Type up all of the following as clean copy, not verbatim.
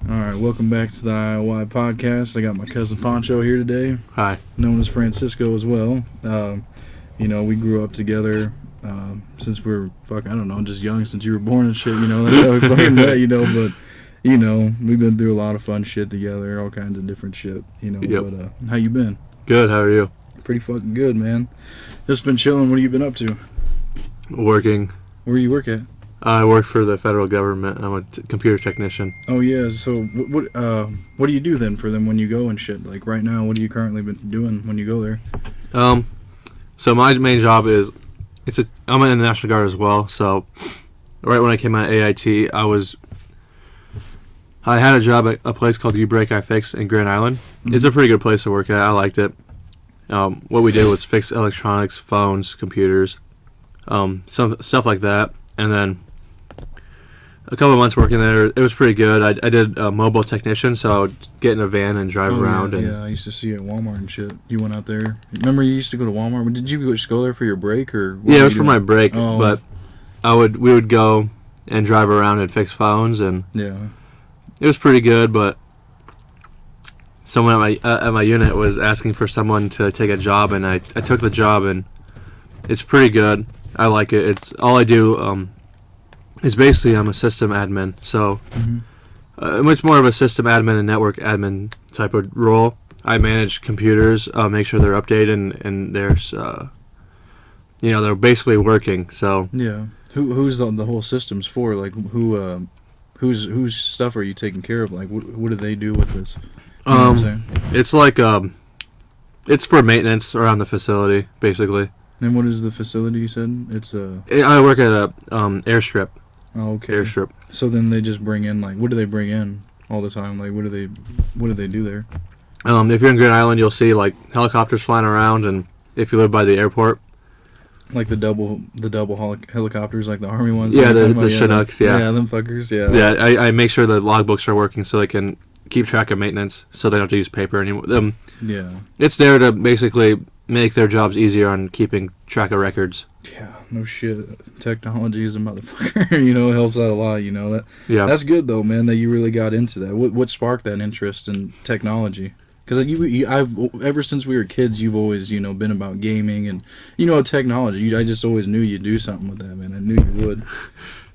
Alright, welcome back to the IOI podcast. I got my cousin Poncho here today. Hi. Known as Francisco as well. We grew up together since we were, I don't know, just young since you were born and shit, that's how we fucking met, but, we've been through a lot of fun shit together, all kinds of different shit, Yep. But how you been? Good, how are you? Pretty fucking good, man. Just been chilling. What have you been up to? Working. Where you work at? I work for the federal government. I'm a computer technician. Oh yeah, so what do you do then for them when you go and shit? Like right now, what are you currently been doing when you go there? So my main job is, I'm in the National Guard as well, so right when I came out of AIT, I had a job at a place called You Break I Fix in Grand Island. Mm-hmm. It's a pretty good place to work at. I liked it. What we did was fix electronics, phones, computers, some stuff like that, and then a couple of months working there, it was pretty good. I did a mobile technician, so I would get in a van and drive around. Yeah, I used to see you at Walmart and shit. You went out there. Remember you used to go to Walmart? Did you just go there for your break? Or yeah, it was for my break, but we would go and drive around and fix phones, and yeah, it was pretty good, but someone at my unit was asking for someone to take a job, and I took the job, and it's pretty good. I like it. It's all I do. Is basically I'm a system admin, so it's more of a system admin and network admin type of role. I manage computers, make sure they're updated, and there's, they're basically working. So yeah, who's the whole systems for? Like whose stuff are you taking care of? Like what do they do with this? It's like it's for maintenance around the facility, basically. And what is the facility you said? I work at a airstrip. Oh, okay. Airstrip. So then they just bring in, like, what do they bring in all the time? Like, what do they do there? If you're in Grand Island, you'll see like helicopters flying around, and if you live by the airport, like the double helicopters, like the Army ones. Yeah, the Chinooks. Yeah, them fuckers. Yeah. Yeah, I make sure the logbooks are working so they can keep track of maintenance, so they don't have to use paper anymore. Yeah. It's there to basically make their jobs easier on keeping track of records. Yeah, no shit. Technology is a motherfucker. It helps out a lot. Yeah. That's good though, man. That you really got into that. What sparked that interest in technology? Because I've ever since we were kids, you've always been about gaming and technology. I just always knew you'd do something with that, man. I knew you would.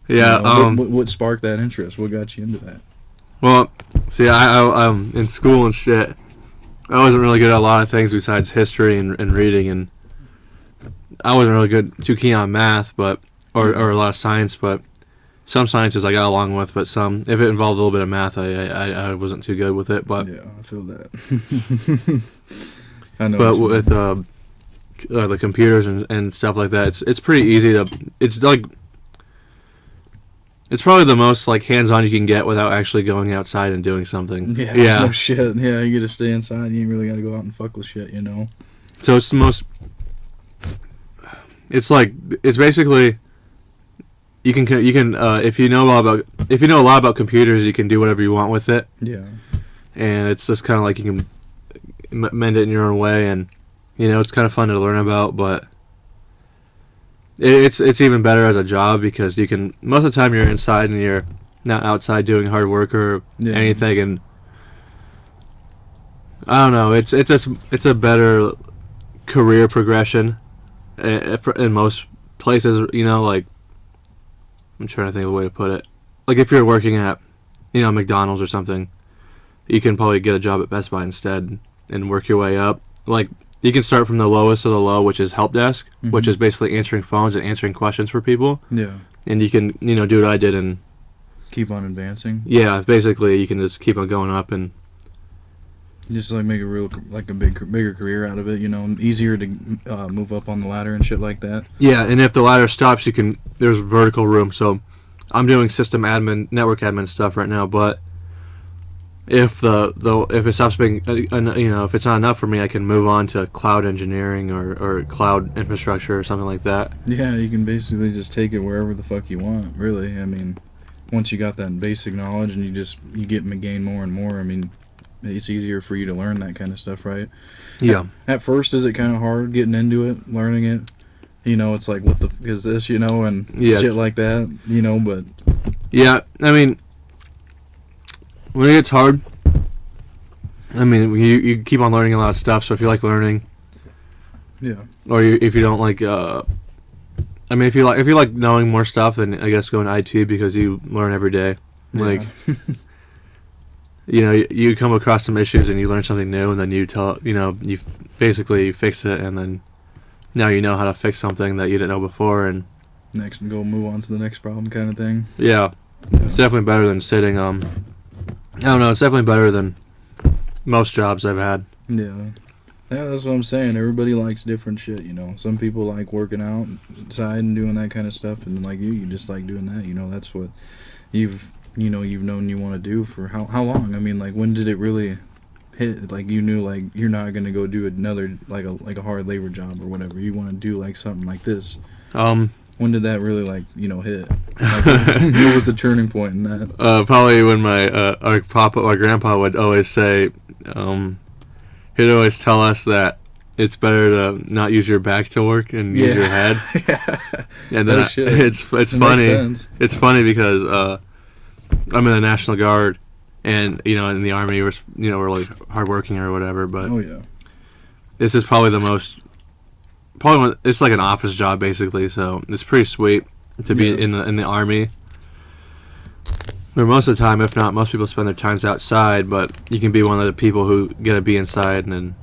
Yeah. What sparked that interest? What got you into that? Well, see, I in school and shit, I wasn't really good at a lot of things besides history and reading, and I wasn't really too keen on math, or a lot of science, but some sciences I got along with, but some, if it involved a little bit of math, I wasn't too good with it, but... Yeah, I feel that. I know. But with the computers and stuff like that, it's pretty easy it's probably the most like hands-on you can get without actually going outside and doing something. Yeah. No shit. Yeah, you get to stay inside. You ain't really got to go out and fuck with shit, So it's the most... It's basically you can if you know a lot about computers, you can do whatever you want with it. Yeah. And it's just kind of like you can mend it in your own way, and it's kind of fun to learn about, but it's even better as a job because you can, most of the time you're inside and you're not outside doing hard work or anything, and I don't know, it's a better career progression in most places, like, I'm trying to think of a way to put it. Like if you're working at, McDonald's or something, you can probably get a job at Best Buy instead and work your way up. Like you can start from the lowest of the low, which is help desk, which is basically answering phones and answering questions for people. Yeah. And you can, do what I did and keep on advancing. Yeah, basically you can just keep on going up and just like make a bigger career out of it, easier to move up on the ladder and shit like that. Yeah, and if the ladder stops, there's vertical room. So I'm doing system admin, network admin stuff right now, but if if it stops being, if it's not enough for me, I can move on to cloud engineering or cloud infrastructure or something like that. Yeah, you can basically just take it wherever the fuck you want, really. I mean, once you got that basic knowledge and you gain more and more, I mean, it's easier for you to learn that kind of stuff, right? Yeah. At first, is it kind of hard getting into it, learning it? It's like, what the fuck is this, and shit like that, but... Yeah, I mean, when it gets hard, I mean, you keep on learning a lot of stuff. So if you like learning, Yeah. or if you don't like, I mean, if you like knowing more stuff, then I guess go in IT because you learn every day. Like, you come across some issues and you learn something new, and then you basically fix it, and then now you know how to fix something that you didn't know before, and next, go move on to the next problem, kind of thing. Yeah. It's definitely better than sitting. I don't know. It's definitely better than most jobs I've had. Yeah. Yeah, that's what I'm saying. Everybody likes different shit, you know. Some people like working out outside and doing that kind of stuff, and like you just like doing that, you know. That's what you've known you want to do for how long? I mean, like, when did it really hit? Like, you knew, like, you're not gonna go do another like a hard labor job or whatever. You want to do like something like this. When did that really, like, hit? Like, what was the turning point in that? Probably when our grandpa would always say, he'd always tell us that it's better to not use your back to work and use your head. And then it's funny. It's funny because I'm in the National Guard, and in the Army we're really hardworking or whatever. But this is probably it's like an office job basically, so it's pretty sweet to be in the Army. Where most of the time, if not, most people spend their times outside, but you can be one of the people who get to be inside and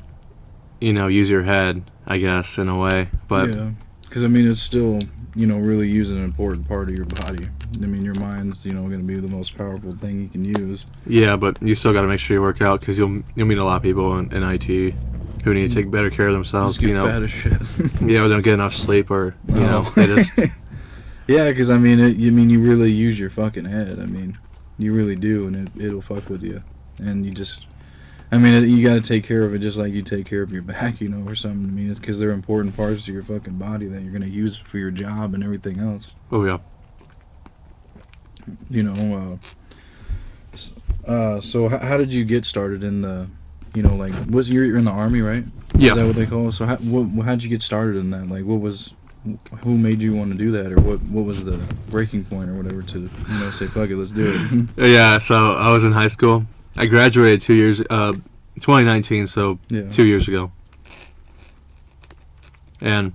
use your head, I guess, in a way. But yeah, because I mean, it's still really using an important part of your body. I mean, your mind's going to be the most powerful thing you can use. Yeah, but you still got to make sure you work out because you'll meet a lot of people in IT who need to take better care of themselves. Just get fat as shit. Or don't get enough sleep, or they just. Yeah, because I mean, you really use your fucking head. I mean, you really do, and it'll fuck with you. And you just, you got to take care of it just like you take care of your back, or something. I mean, it's because they're important parts of your fucking body that you're gonna use for your job and everything else. Oh yeah. So how did you get started in the, like, you're in the Army, right? Yeah. Is that what they call it? So how'd you get started in that? Like, who made you want to do that, or what was the breaking point or whatever to say fuck it, let's do it? Yeah. So I was in high school. I graduated 2019, so 2 years ago. And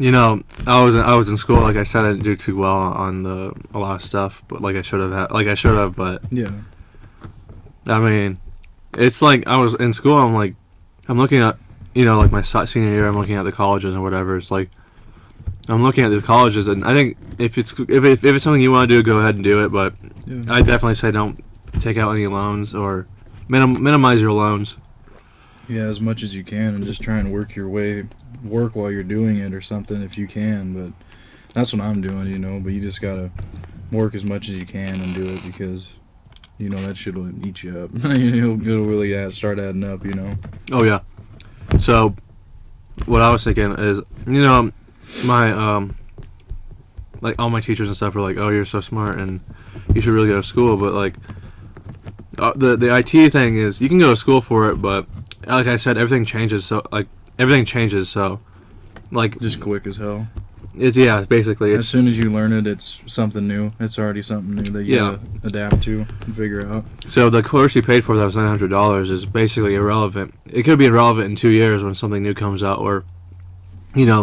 I was in school. Like I said, I didn't do too well on a lot of stuff, but I should have. But yeah, I mean, it's like I was in school. I'm looking at like my senior year. I'm looking at the colleges and whatever. It's like I'm looking at the colleges, and I think if it's something you want to do, go ahead and do it. But I definitely say don't take out any loans or minimize your loans. Yeah, as much as you can, and just try and work while you're doing it or something if you can. But that's what I'm doing, But you just gotta work as much as you can and do it because, that shit will eat you up. It'll really start adding up, Oh yeah. So, what I was thinking is, my all my teachers and stuff were like, "Oh, you're so smart and you should really go to school." But the IT thing is, you can go to school for it, but like I said, everything changes. So just quick as hell. Basically. As soon as you learn it, it's something new. It's already something new that you gotta adapt to and figure out. So the course you paid for that was $900 is basically irrelevant. It could be irrelevant in 2 years when something new comes out, or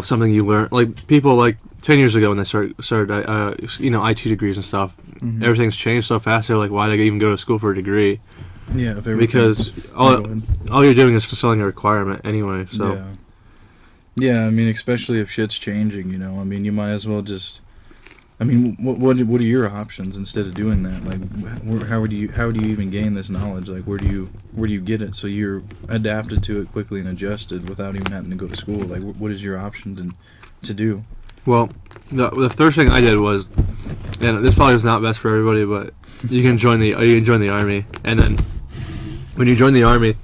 something you learn. Like people 10 years ago when they started IT degrees and stuff. Mm-hmm. Everything's changed so fast. They're like, why did I even go to school for a degree? Yeah, because all you're doing is fulfilling a requirement anyway. So yeah, especially if shit's changing, you might as well just. What are your options instead of doing that? Like, how do you even gain this knowledge? Like, where do you get it so you're adapted to it quickly and adjusted without even having to go to school? Like, what is your option to do? Well, the first thing I did was, and this probably is not best for everybody, but you can join the Army, and then when you join the Army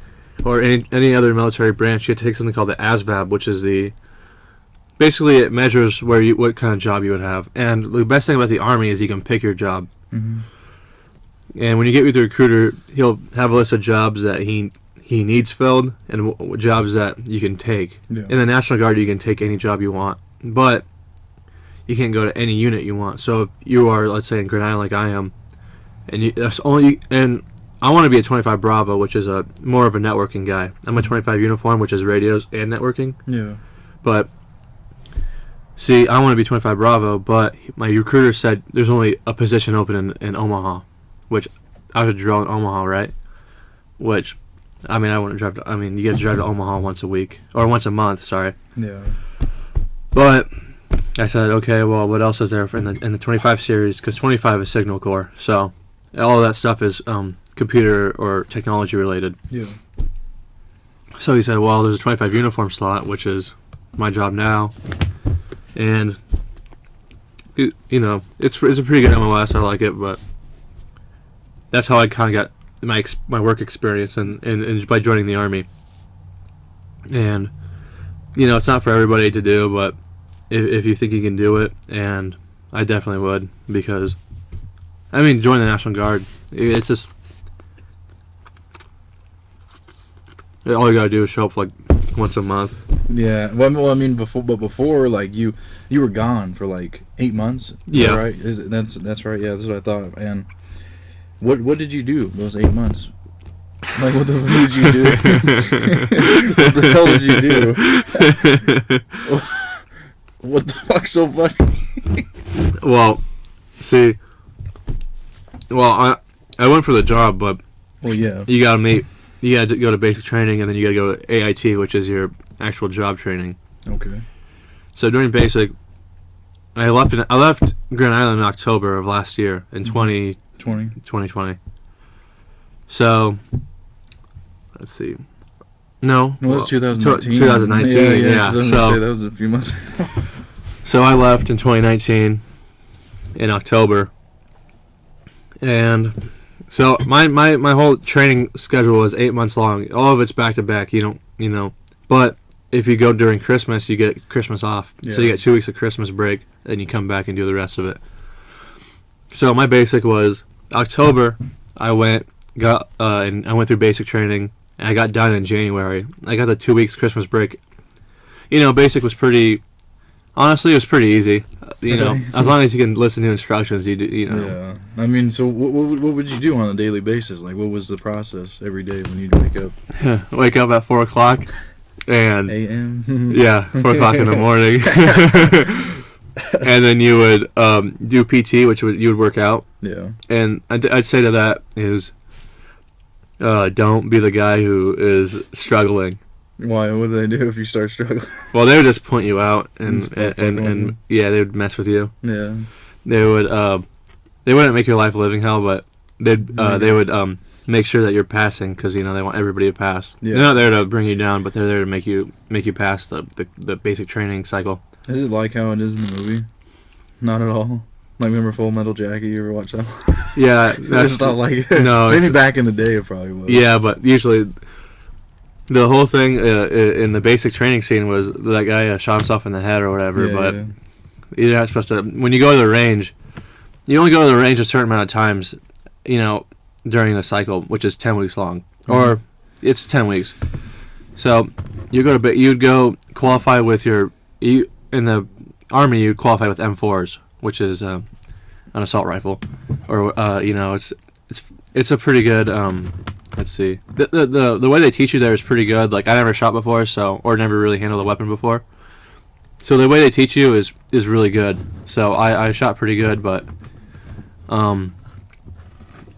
or any other military branch, you have to take something called the ASVAB, which is basically it measures what kind of job you would have. And the best thing about the Army is you can pick your job. Mm-hmm. And when you get with the recruiter, he'll have a list of jobs that he needs filled and jobs that you can take. Yeah. In the National Guard, you can take any job you want, but you can't go to any unit you want. So if you are, let's say, in Grenada like I am, and that's only. And I want to be a 25 Bravo, which is a more of a networking guy. I'm a 25 uniform, which is radios and networking. Yeah. But see, I want to be 25 Bravo, but my recruiter said there's only a position open in Omaha, which I would drill in Omaha, right? Which, I mean, I wouldn't drive to. I mean, you get to drive to Omaha once a week or once a month. Sorry. Yeah. But I said, okay, well, what else is there in the 25 series? Because 25 is Signal Corps, so all of that stuff is computer or technology related. Yeah. So he said, well, there's a 25 uniform slot, which is my job now, and it's a pretty good MOS. I like it, but that's how I kind of got my work experience and by joining the Army. And it's not for everybody to do, but if you think you can do it, and I definitely would, because I mean, join the National Guard. It's just all you gotta do is show up like once a month. Yeah. Well, I mean, before, like you were gone for like 8 months. Yeah. Right. That's right. Yeah, that's what I thought. And what did you do those 8 months? Like, what the fuck did you do? What the hell did you do? What the fuck's so funny? Well, see, I went for the job, but Well, yeah. you got to go to basic training, and then you got to go to AIT, which is your actual job training. Okay. So during basic, I left Grand Island in October of last year in 2020. So let's see. No, it was 2019. 2019. Yeah. I was gonna say that was a few months. So I left in 2019 in October, and so my whole training schedule was 8 months long. All of it's back to back. But if you go during Christmas, you get Christmas off. Yeah. So you get 2 weeks of Christmas break, and you come back and do the rest of it. So my basic was October. I went through basic training, and I got done in January. I got the 2 weeks Christmas break. Basic was pretty. Honestly, it was pretty easy. As long as you can listen to instructions, you do. Yeah. I mean, so what would you do on a daily basis? Like, what was the process every day when you'd wake up? Wake up at 4:00, and A.M. Yeah, 4:00 in the morning, and then you would do PT, which you would work out. Yeah. And I'd say to that is, don't be the guy who is struggling. Why? What do they do if you start struggling? Well, they would just point you out, and Yeah. they would mess with you. Yeah. They would they wouldn't make your life a living hell, but they would make sure that you're passing, because they want everybody to pass. Yeah. They're not there to bring you down, but they're there to make you pass the basic training cycle. Is it like how it is in the movie? Not at all. Like, remember Full Metal Jacket? You ever watch that? Yeah, that's It's not like it. No, Maybe back in the day it probably was. Yeah, but usually the whole thing in the basic training scene was that guy shot himself in the head or whatever. Yeah, but yeah. you're not supposed to. When you go to the range, you only go to the range a certain amount of times, during the cycle, which is 10 weeks long, or it's 10 weeks. So you'd go qualify with in the Army. You'd qualify with M4s, which is an assault rifle, or it's a pretty good. Let's see. The way they teach you there is pretty good. Like, I never shot before, or never really handled a weapon before. So the way they teach you is really good. So I shot pretty good, but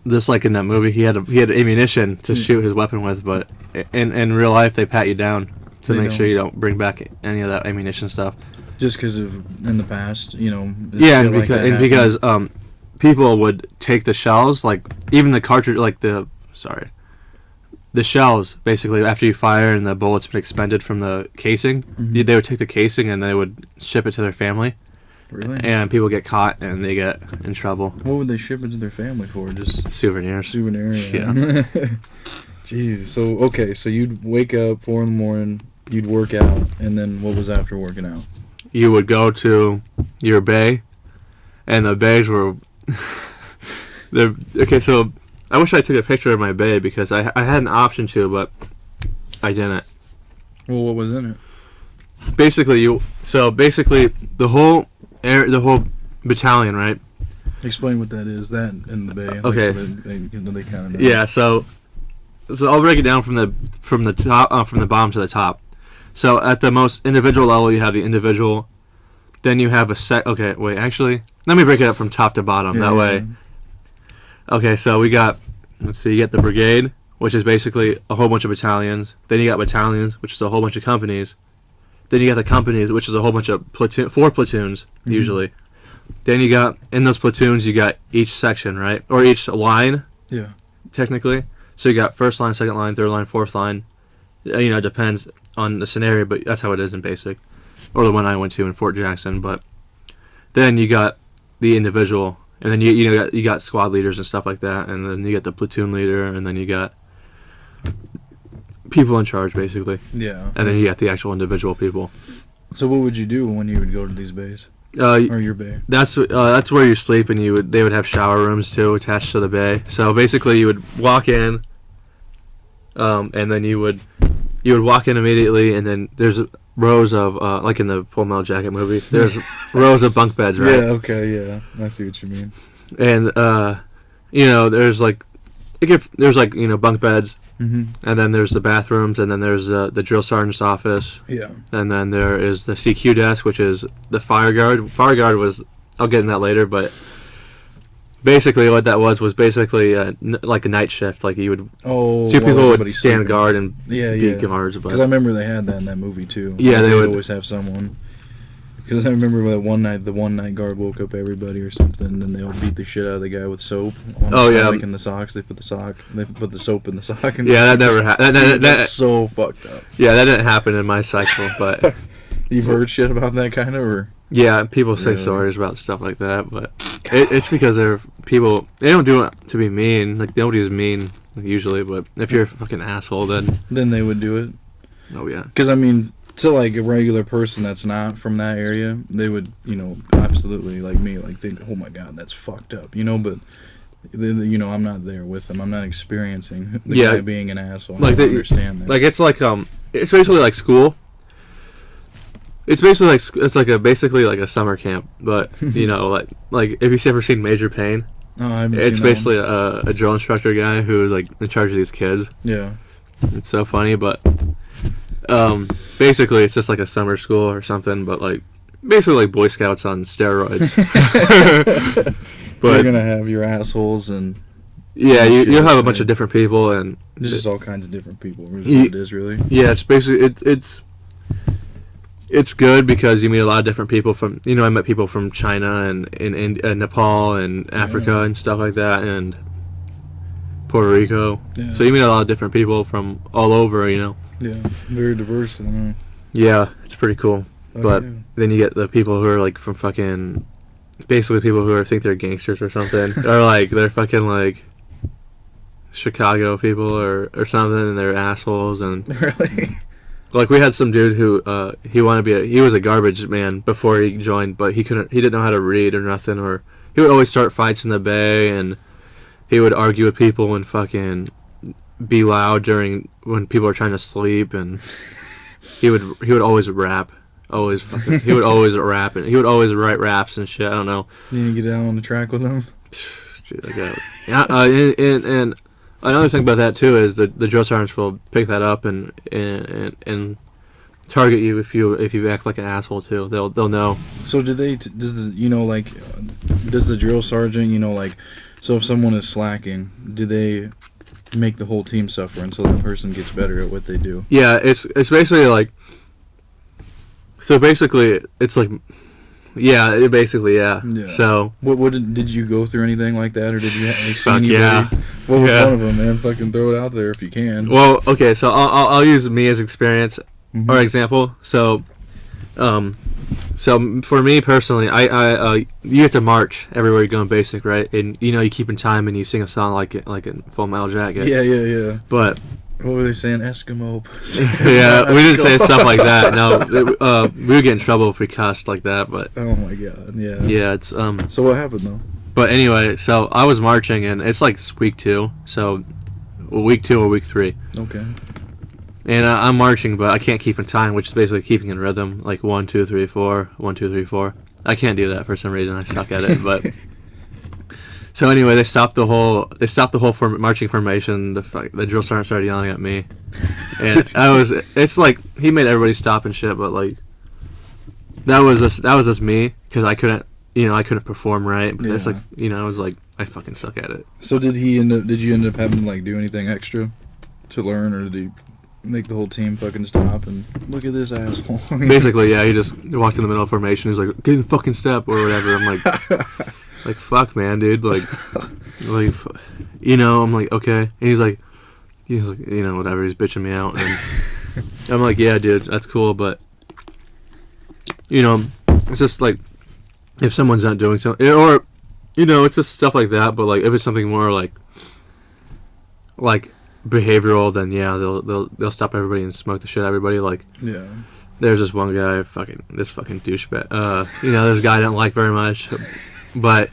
just like in that movie, he had ammunition to shoot his weapon with, but in real life they pat you down to make sure you don't bring back any of that ammunition stuff. Just because of in the past, Yeah, and because people would take the shells, like even the cartridge, like the shells, basically after you fire and the bullet's been expended from the casing, they would take the casing and they would ship it to their family. Really? And people get caught and they get in trouble. What would they ship it to their family for? Just souvenirs. Yeah. Jeez. So you'd wake up 4 in the morning, you'd work out, and then what was after working out? You would go to your bay, and the bays were. Okay, so I wish I took a picture of my bay because I had an option to, but I didn't. Well, what was in it? Basically, the whole battalion, right? Explain what that is. That in the bay. Okay. Like, so they kind of know. Yeah. So I'll break it down from the top from the bottom to the top. So at the most individual level, you have the individual. Then you have a set. Okay, wait. Actually, let me break it up from top to bottom. That way. Okay, so we got. Let's see. You get the brigade, which is basically a whole bunch of battalions. Then you got battalions, which is a whole bunch of companies. Then you got the companies, which is a whole bunch of 4 platoons usually. Then you got in those platoons, you got each section, right, or each line. Yeah. Technically, so you got first line, second line, third line, fourth line. You know, it depends on the scenario, but that's how it is in basic, or the one I went to in Fort Jackson. But then you got the individual, and then you got squad leaders and stuff like that, and then you got the platoon leader, and then you got people in charge, basically. Yeah. And then you got the actual individual people. So what would you do when you would go to these bays? Or your bay? That's where you sleep, and they would have shower rooms too attached to the bay. So basically, you would walk in, and then you would walk in immediately, and then there's rows of like in the Full Metal Jacket movie, there's rows of bunk beds, right? Yeah. Okay. Yeah. I see what you mean. And there's like bunk beds. Mm-hmm. And then there's the bathrooms, and then there's the drill sergeant's office. Yeah. And then there is the CQ desk, which is the fire guard. Fire guard was, I'll get in that later, but basically what that was basically like a night shift. Like you would, two people would stand guard and be guards. Because I remember they had that in that movie too. Yeah, they would would always have someone. Because I remember that one night, the one-night guard woke up everybody or something, and then they all beat the shit out of the guy with soap. In the socks. They put the soap in the sock. And that never happened. That's so fucked up. Yeah, that didn't happen in my cycle, but you've heard shit about that kind of, or yeah, people say stories about stuff like that, but it's because they're people. They don't do it to be mean. Like nobody's mean usually, but if you're a fucking asshole, then they would do it. Oh yeah. Because I mean, to like a regular person that's not from that area, they would, absolutely, like me, like think, oh my god, that's fucked up, but I'm not there with them. I'm not experiencing the guy being an asshole. Like I understand that. Like it's basically like school. It's basically basically like a summer camp, but like if you've ever seen Major Payne, it's basically a drill instructor guy who's like in charge of these kids. Yeah, it's so funny, but basically it's just like a summer school or something, but like basically like Boy Scouts on steroids. But you're gonna have your assholes and you'll have a bunch of different people, and there's just all kinds of different people. What it is really. Yeah, it's basically it's good because you meet a lot of different people from I met people from China and Nepal and Africa and stuff like that, and Puerto Rico. Yeah. So you meet a lot of different people from all over. Yeah, very diverse. Yeah, it's pretty cool. But then you get the people who are like from fucking, basically people who think they're gangsters or something, or like they're fucking like Chicago people or something, and they're assholes. And really, like we had some dude who he was a garbage man before he joined, but he didn't know how to read or nothing, or he would always start fights in the bay, and he would argue with people and fucking be loud when people are trying to sleep, and he would always rap. He would always rap, and he would always write raps and shit. I don't know. You need to get down on the track with him. Dude, and another thing about that too is that the drill sergeants will pick that up and target you if you act like an asshole too. They'll know. So does the drill sergeant so if someone is slacking, do they make the whole team suffer until the person gets better at what they do? Yeah, it's basically like. So basically, it's like, yeah. So what did you go through anything like that, or did you see anybody? Yeah. What was one of them, man? Fucking throw it out there if you can. Well, okay, so I'll use me as experience or example. So, so for me personally, I you have to march everywhere you go in basic, right? And you keep in time and you sing a song like in Full Metal Jacket. Yeah. But. What were they saying? Eskimo. Yeah, we didn't say stuff like that. No, we would get in trouble if we cussed like that. But oh my god, yeah. Yeah, it's So what happened though? But anyway, so I was marching, and it's like week 2, so week 2 or week 3. Okay. And I'm marching, but I can't keep in time, which is basically keeping in rhythm, like 1 2 3 4, 1 2 3 4. I can't do that for some reason. I suck at it, but So anyway, they stopped the whole marching formation. The drill sergeant started yelling at me, and it's like he made everybody stop and shit. But like that was just me because I couldn't perform right. But it's like I was like I fucking suck at it. So did you end up having to like do anything extra to learn, or did he make the whole team fucking stop and look at this asshole? Basically, yeah, he just walked in the middle of formation. He's like, get in the fucking step or whatever. I'm like, fuck, man, dude. Like, I'm like, okay. And he's like, whatever. He's bitching me out. And I'm like, yeah, dude, that's cool. But, it's just like, if someone's not doing something, or, it's just stuff like that. But, like, if it's something more like behavioral, then yeah, they'll stop everybody and smoke the shit out of everybody. Like, yeah, there's this one guy, this fucking douchebag. This guy I didn't like very much, but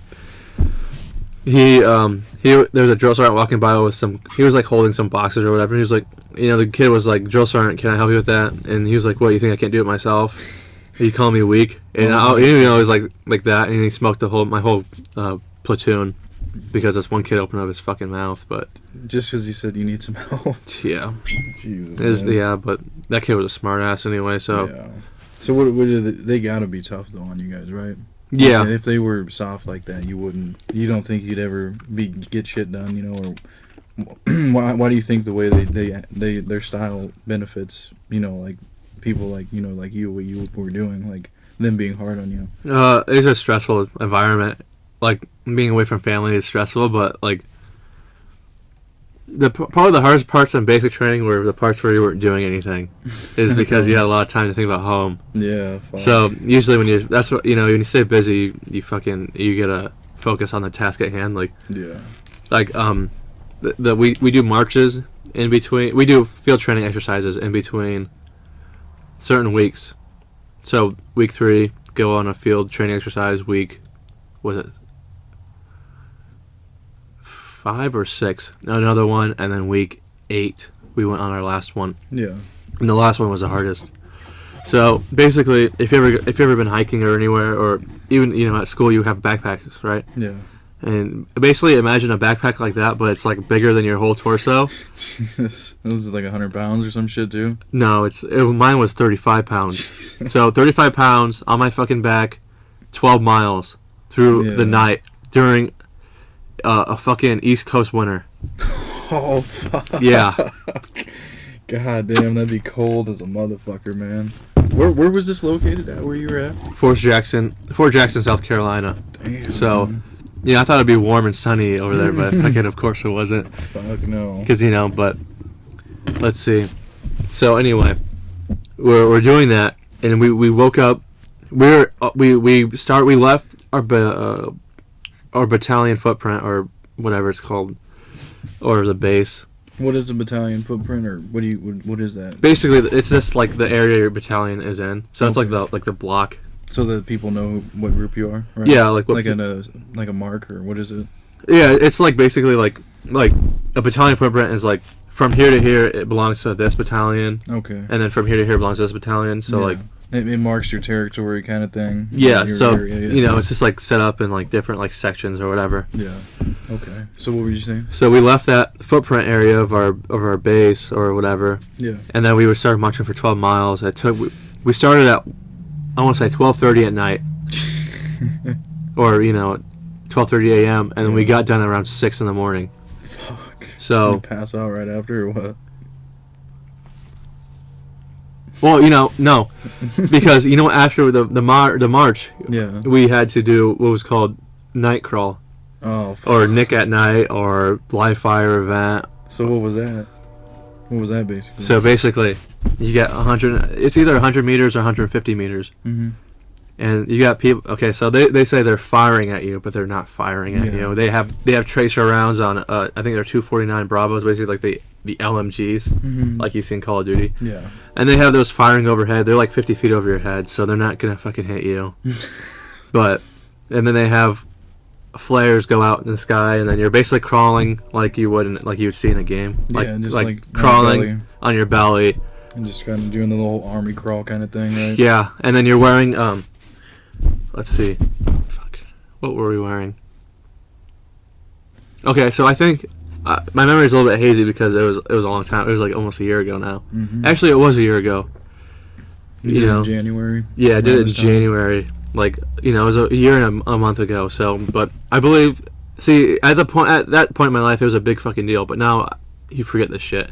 he there was a drill sergeant walking by with he was like holding some boxes or whatever. And he was like, the kid was like, drill sergeant, can I help you with that? And he was like, what, you think I can't do it myself? He called me weak, and it was like that, and he smoked my whole platoon. Because this one kid opened up his fucking mouth, but just because he said you need some help. Yeah, Jesus. Yeah, but that kid was a smart ass anyway. So yeah. So what they gotta be tough though on you guys, right? Yeah. If they were soft like that, you don't think you'd ever get shit done, or why do you think the way their style benefits, like people like like you, what you were doing, like them being hard on you? It's a stressful environment. Like, being away from family is stressful, but, like, probably the hardest parts in basic training were the parts where you weren't doing anything, is because you had a lot of time to think about home. Yeah. Fuck. So, usually when you stay busy, you get to focus on the task at hand, like, yeah. Like, we do marches in between, we do field training exercises in between certain weeks. So, week 3, go on a field training exercise. Week, was it 5 or 6, another one, and then week 8 we went on our last one. Yeah. And the last one was the hardest. So basically, if you ever been hiking or anywhere, or even at school, you have backpacks, right? Yeah. And basically, imagine a backpack like that, but it's like bigger than your whole torso. Jesus. It was like 100 pounds or some shit too. No, mine was 35 pounds. Jesus. So 35 pounds on my fucking back, 12 miles through the night during a fucking East Coast winter. Oh, fuck. Yeah. God damn, that'd be cold as a motherfucker, man. Where was this located at? Where you were at? Fort Jackson, South Carolina. Damn. So, I thought it'd be warm and sunny over there, but fucking, of course, it wasn't. Fuck no. Because but let's see. So anyway, we're doing that, and we woke up. We left our battalion footprint, or whatever it's called, or the base. What is a battalion footprint, or what is that? Basically, it's just like the area your battalion is in. So it's like the block. So that people know what group you are, right? Yeah, like a mark, or what is it? Yeah, it's like basically like a battalion footprint is like from here to here it belongs to this battalion. Okay. And then from here to here belongs to this battalion. So like it marks your territory kind of thing. Yeah. It's just like set up in like different like sections or whatever. Yeah. Okay. So what were you saying? So we left that footprint area of our base or whatever. Yeah. And then we started marching for 12 miles. We started at, I want to say 12:30 at night, or 12:30 a.m. and then we got done around 6 in the morning. Fuck. So you pass out right after, or what? Well, no, because after the march, we had to do what was called night crawl. Oh. Fuck. Or Nick at night, or live fire event. So what was that? What was that basically? So basically, you get 100. It's either 100 meters or 150 meters. Mm-hmm. And you got people. Okay, so they say they're firing at you, but they're not firing at you. They have tracer rounds on. I think they're 249 Bravos, basically like the LMGs, like you see in Call of Duty. Yeah. And they have those firing overhead. They're like 50 feet over your head, so they're not gonna fucking hit you. And then they have flares go out in the sky, and then you're basically crawling like you would see in a game. Like crawling on your belly. And just kind of doing the little army crawl kind of thing, right? Yeah, and then you're wearing let's see. Fuck. What were we wearing? Okay, so I think my memory is a little bit hazy because it was a long time. It was like almost a year ago now. Mm-hmm. Actually, it was a year ago. You know, in January. Yeah, I did it in time. January. Like, it was a year and a month ago. So, but I believe. See, at that point in my life, it was a big fucking deal. But now, you forget this shit.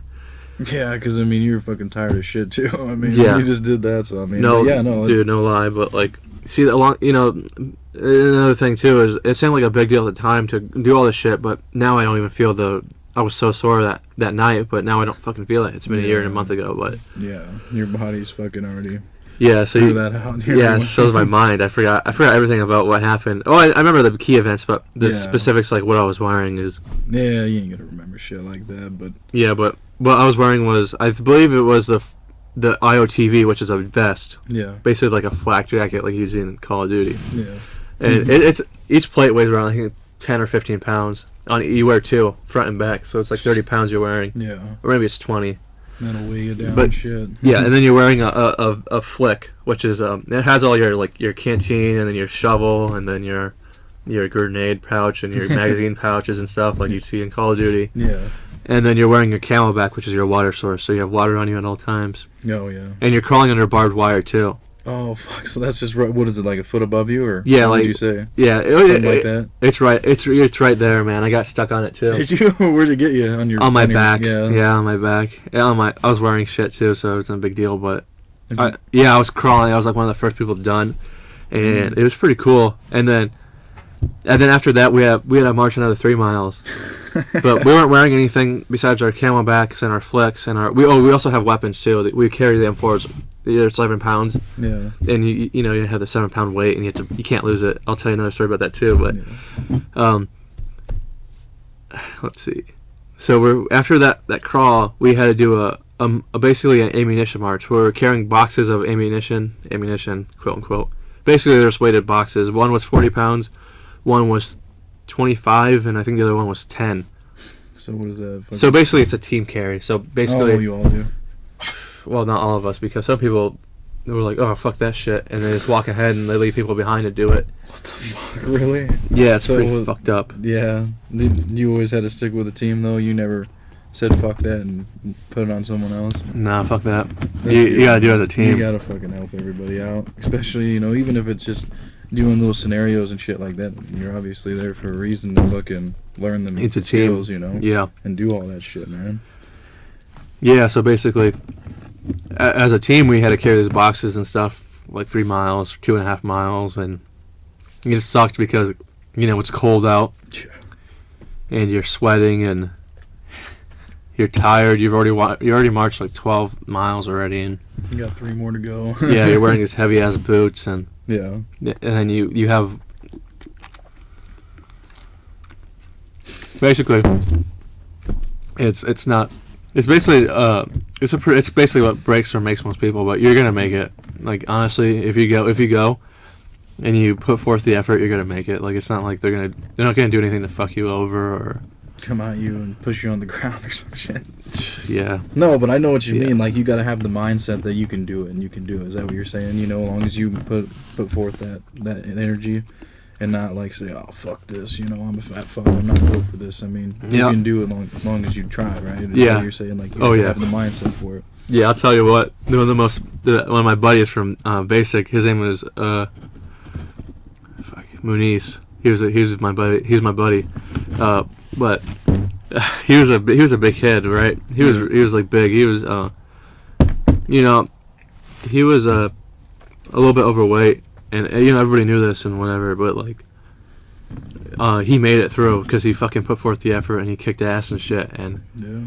Yeah, because I mean, you were fucking tired of shit too. I mean, Yeah. you just did that. So I mean, No, yeah, no, dude, no lie. But like, see, another thing too is it seemed like a big deal at the time to do all this shit. But now I don't even feel I was so sore that night. But now I don't fucking feel it. It's been a year and a month ago. But yeah, your body's fucking already. Yeah, so threw that out. Yeah, so is my mind. I forgot everything about what happened. Oh, I remember the key events, but the specifics, like what I was wearing, is. Yeah, you ain't gonna remember shit like that, but. Yeah, but what I was wearing was, I believe it was the IOTV, which is a vest. Yeah. Basically like a flak jacket, like you see in Call of Duty. Yeah. And it's each plate weighs around, I think, 10 or 15 pounds. You wear two, front and back, so it's like 30 pounds you're wearing. Yeah. Or maybe it's 20. That'll weigh you down. But and shit. Yeah, and then you're wearing a flick, which is it has all your canteen and then your shovel and then your grenade pouch and your magazine pouches and stuff like you see in Call of Duty. Yeah. And then you're wearing your Camelback, which is your water source, so you have water on you at all times. Oh yeah. And you're crawling under barbed wire too. Oh fuck! So that's just what is it, like a foot above you, or yeah, what like would you say? Yeah, something like that. It's right. It's right there, man. I got stuck on it too. Did you? Where'd it get you? On my your back. Yeah. On my back. Yeah, I was wearing shit too, so it wasn't a big deal. But I was crawling. I was like one of the first people done, and it was pretty cool. And then after that, we had to march another 3 miles. But we weren't wearing anything besides our Camelbacks and our flicks and we also have weapons too. We carry the M4s. They're 7 pounds. Yeah. And you have the 7 pound weight, and you can't lose it. I'll tell you another story about that too. But let's see. So after that crawl, we had to do a basically an ammunition march. Where we're carrying boxes of ammunition, quote unquote. Basically, there's weighted boxes. One was 40 pounds, one was 25, and I think the other one was 10. So what is that? So basically, it's a team carry. So basically, you all do. Well, not all of us, because some people were like, "Oh, fuck that shit," and they just walk ahead and they leave people behind to do it. What the fuck, really? Yeah, it's pretty fucked up. Yeah, you always had to stick with the team though. You never said fuck that and put it on someone else. Nah, fuck that. You gotta do it as a team. You gotta fucking help everybody out, especially even if it's just doing those scenarios and shit like that. You're obviously there for a reason to fucking learn them skills, Yeah, and do all that shit, man. Yeah, so basically, as a team, we had to carry these boxes and stuff like 3 miles, 2.5 miles, and it just sucked because it's cold out, and you're sweating and you're tired. You already marched like 12 miles already, and you got 3 more to go. Yeah, you're wearing these heavy ass boots, and yeah, and then you have basically it's not. It's basically it's basically what breaks or makes most people, but you're gonna make it. Like honestly, if you go, and you put forth the effort, you're gonna make it. Like it's not like they're not gonna do anything to fuck you over or come at you and push you on the ground or some shit. Yeah. No, but I know what you mean. Like you gotta have the mindset that you can do it and you can do it. Is that what you're saying? As long as you put forth that energy. And not like say, oh fuck this, I'm a fat fuck, I'm not built for this. I mean, you can do it as long as you try, right? Yeah. You're saying like you have the mindset for it. Yeah, I'll tell you what. One of my buddies from Basic, his name was Muniz. He was my buddy. He was my buddy, but he was a big kid, right? He was like big. He was he was a little bit overweight. And everybody knew this and whatever, but like, he made it through because he fucking put forth the effort and he kicked ass and shit. And yeah,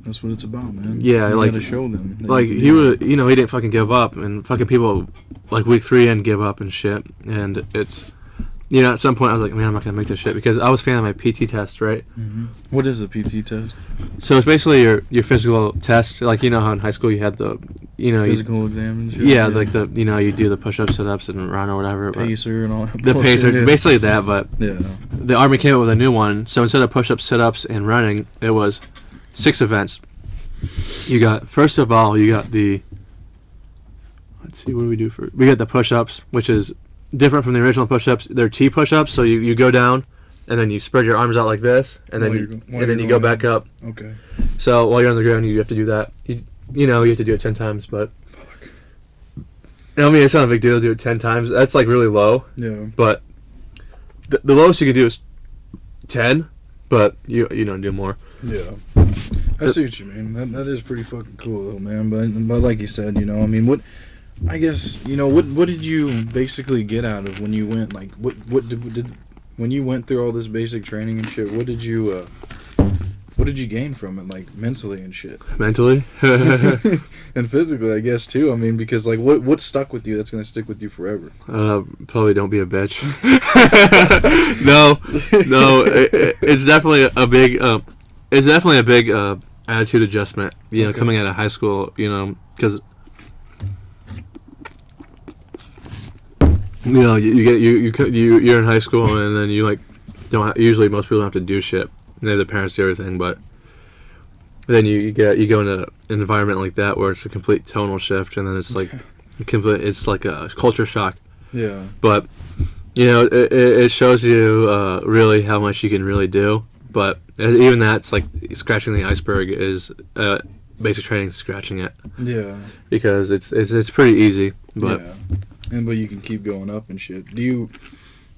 that's what it's about, man. Yeah, you like gotta show them. Like he was, he didn't fucking give up, and fucking people like week 3 and give up and shit. And it's, at some point I was like, man, I'm not gonna make this shit because I was failing my PT test, right? Mm-hmm. What is a PT test? So it's basically your physical test, like how in high school you had the physical exam and shit. Yeah, like the you do the push-ups, sit-ups, and run or whatever. Pacer and all that. The pacer, basically that, but yeah. The Army came up with a new one. So instead of push-ups, sit-ups, and running, it was 6 events. First of all, you got the. Let's see, what do we do for? We got the push-ups, which is different from the original push-ups. They're T push-ups, so you go down, and then you spread your arms out like this, and then you go back up. Okay. So while you're on the ground, you have to do that. You have to do it 10 times, but I mean, it's not a big deal to do it 10 times. That's like really low. Yeah. But the lowest you can do is 10, but you don't do more. Yeah. I see what you mean. That is pretty fucking cool though, man. But like you said, I mean, what did you basically get out of when you went? Like, what did when you went through all this basic training and shit? What did you gain from it, like mentally and shit? Mentally, and physically, I guess too. I mean, because like, what stuck with you? That's gonna stick with you forever. Probably don't be a bitch. No, it's definitely a big. It's definitely a big attitude adjustment. Okay. Coming out of high school, because. You're in high school and then you usually most people don't have to do shit. They have the parents do everything, but then you go into an environment like that where it's a complete tonal shift, and then it's like it's like a culture shock. Yeah. But it shows you really how much you can really do. But even that's like scratching the iceberg is basic training, scratching it. Yeah. Because it's pretty easy, but. Yeah. But you can keep going up and shit.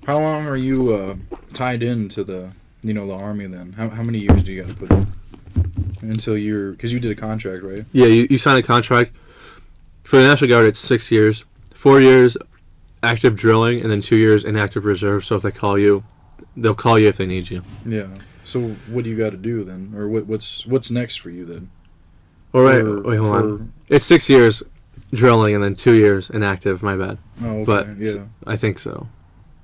How long are you tied into the army then? How many years do you got to put in? Because you did a contract, right? Yeah, you sign a contract. For the National Guard, it's 6 years. 4 years active drilling, and then 2 years inactive reserve. So if they call you, they'll call you if they need you. Yeah. So what do you got to do then? Or what's next for you then? All right, wait, hold on. It's 6 years drilling and then 2 years inactive. My bad. Oh, okay. But yeah. I think so.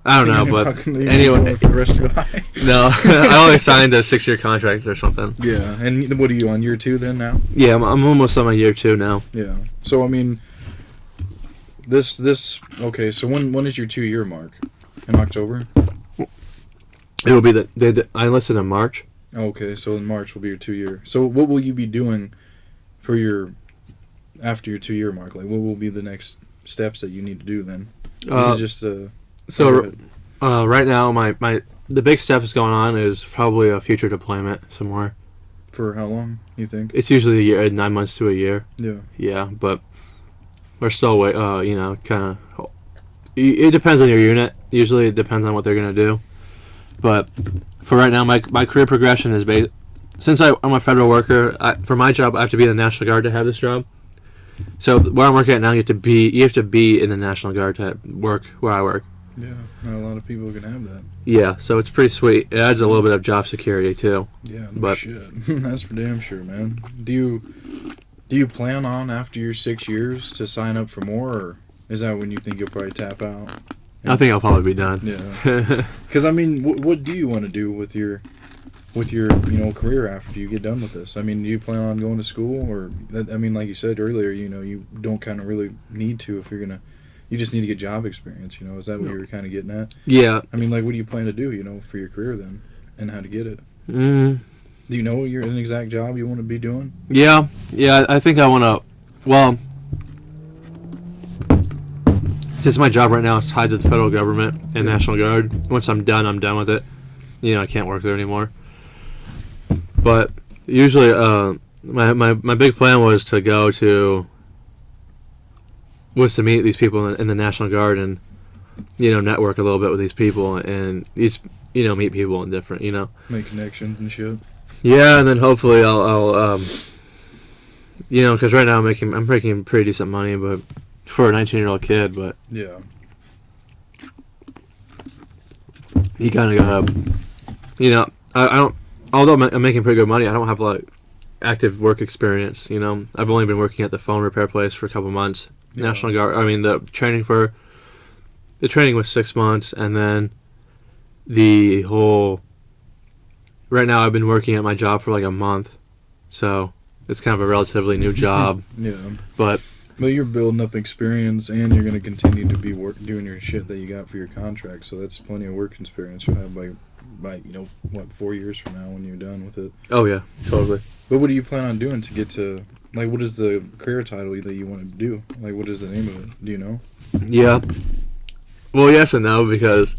I don't know, but anyway. For the rest of your life. No, I only signed a 6-year contract or something. Yeah, and what are you on, year 2 then now? Yeah, I'm almost on my year 2 now. Yeah. So I mean, this okay. So when is your 2-year mark? In October? It will be I enlisted in March. Okay, so in March will be your 2-year. So what will you be doing for after your 2-year mark? Like, what will be the next steps that you need to do then? Is it just right now the big step that's going on is probably a future deployment somewhere. For how long, you think? It's usually a year, 9 months to a year. Yeah. Yeah, but we're still kind of. It depends on your unit. Usually, it depends on what they're gonna do. But for right now, my career progression is based. Since I'm a federal worker, for my job, I have to be in the National Guard to have this job. So where I'm working at now, you have to be in the National Guard to work where I work. Yeah, not a lot of people can have that. Yeah, so it's pretty sweet. It adds a little bit of job security too. Yeah, no shit. That's for damn sure, man. Do you plan on after your 6 years to sign up for more, or is that when you think you'll probably tap out? I think I'll probably be done. Yeah. Because I mean, what do you want to do with your career after you get done with this? I mean, do you plan on going to school, or I mean, like you said earlier, you don't kind of really need to if you're gonna. You just need to get job experience. Is that what you were kind of getting at? Yeah. I mean, like, what do you plan to do? For your career then, and how to get it? Do you know an exact job you want to be doing? Yeah. I think I want to. Well, since my job right now is tied to the federal government and National Guard, once I'm done with it. I can't work there anymore. But usually, my big plan was to meet these people in the National Guard and network a little bit with these people and meet people in different make connections and shit. Yeah, and then hopefully I'll because right now I'm making pretty decent money, but for a 19-year-old kid, but yeah, you kind of gotta I don't. Although I'm making pretty good money, I don't have active work experience. I've only been working at the phone repair place for a couple months. Yeah. National Guard. I mean, the training was 6 months, and then right now I've been working at my job for like a month, so it's kind of a relatively new job. Yeah. But you're building up experience, and you're going to continue to be doing your shit that you got for your contract. So that's plenty of work experience you'll have by 4 years from now when you're done with it. Oh yeah, totally. But what do you plan on doing to get to what is the career title that you want to do? What is the name of it? Do you know? Yeah. Well, yes and no, because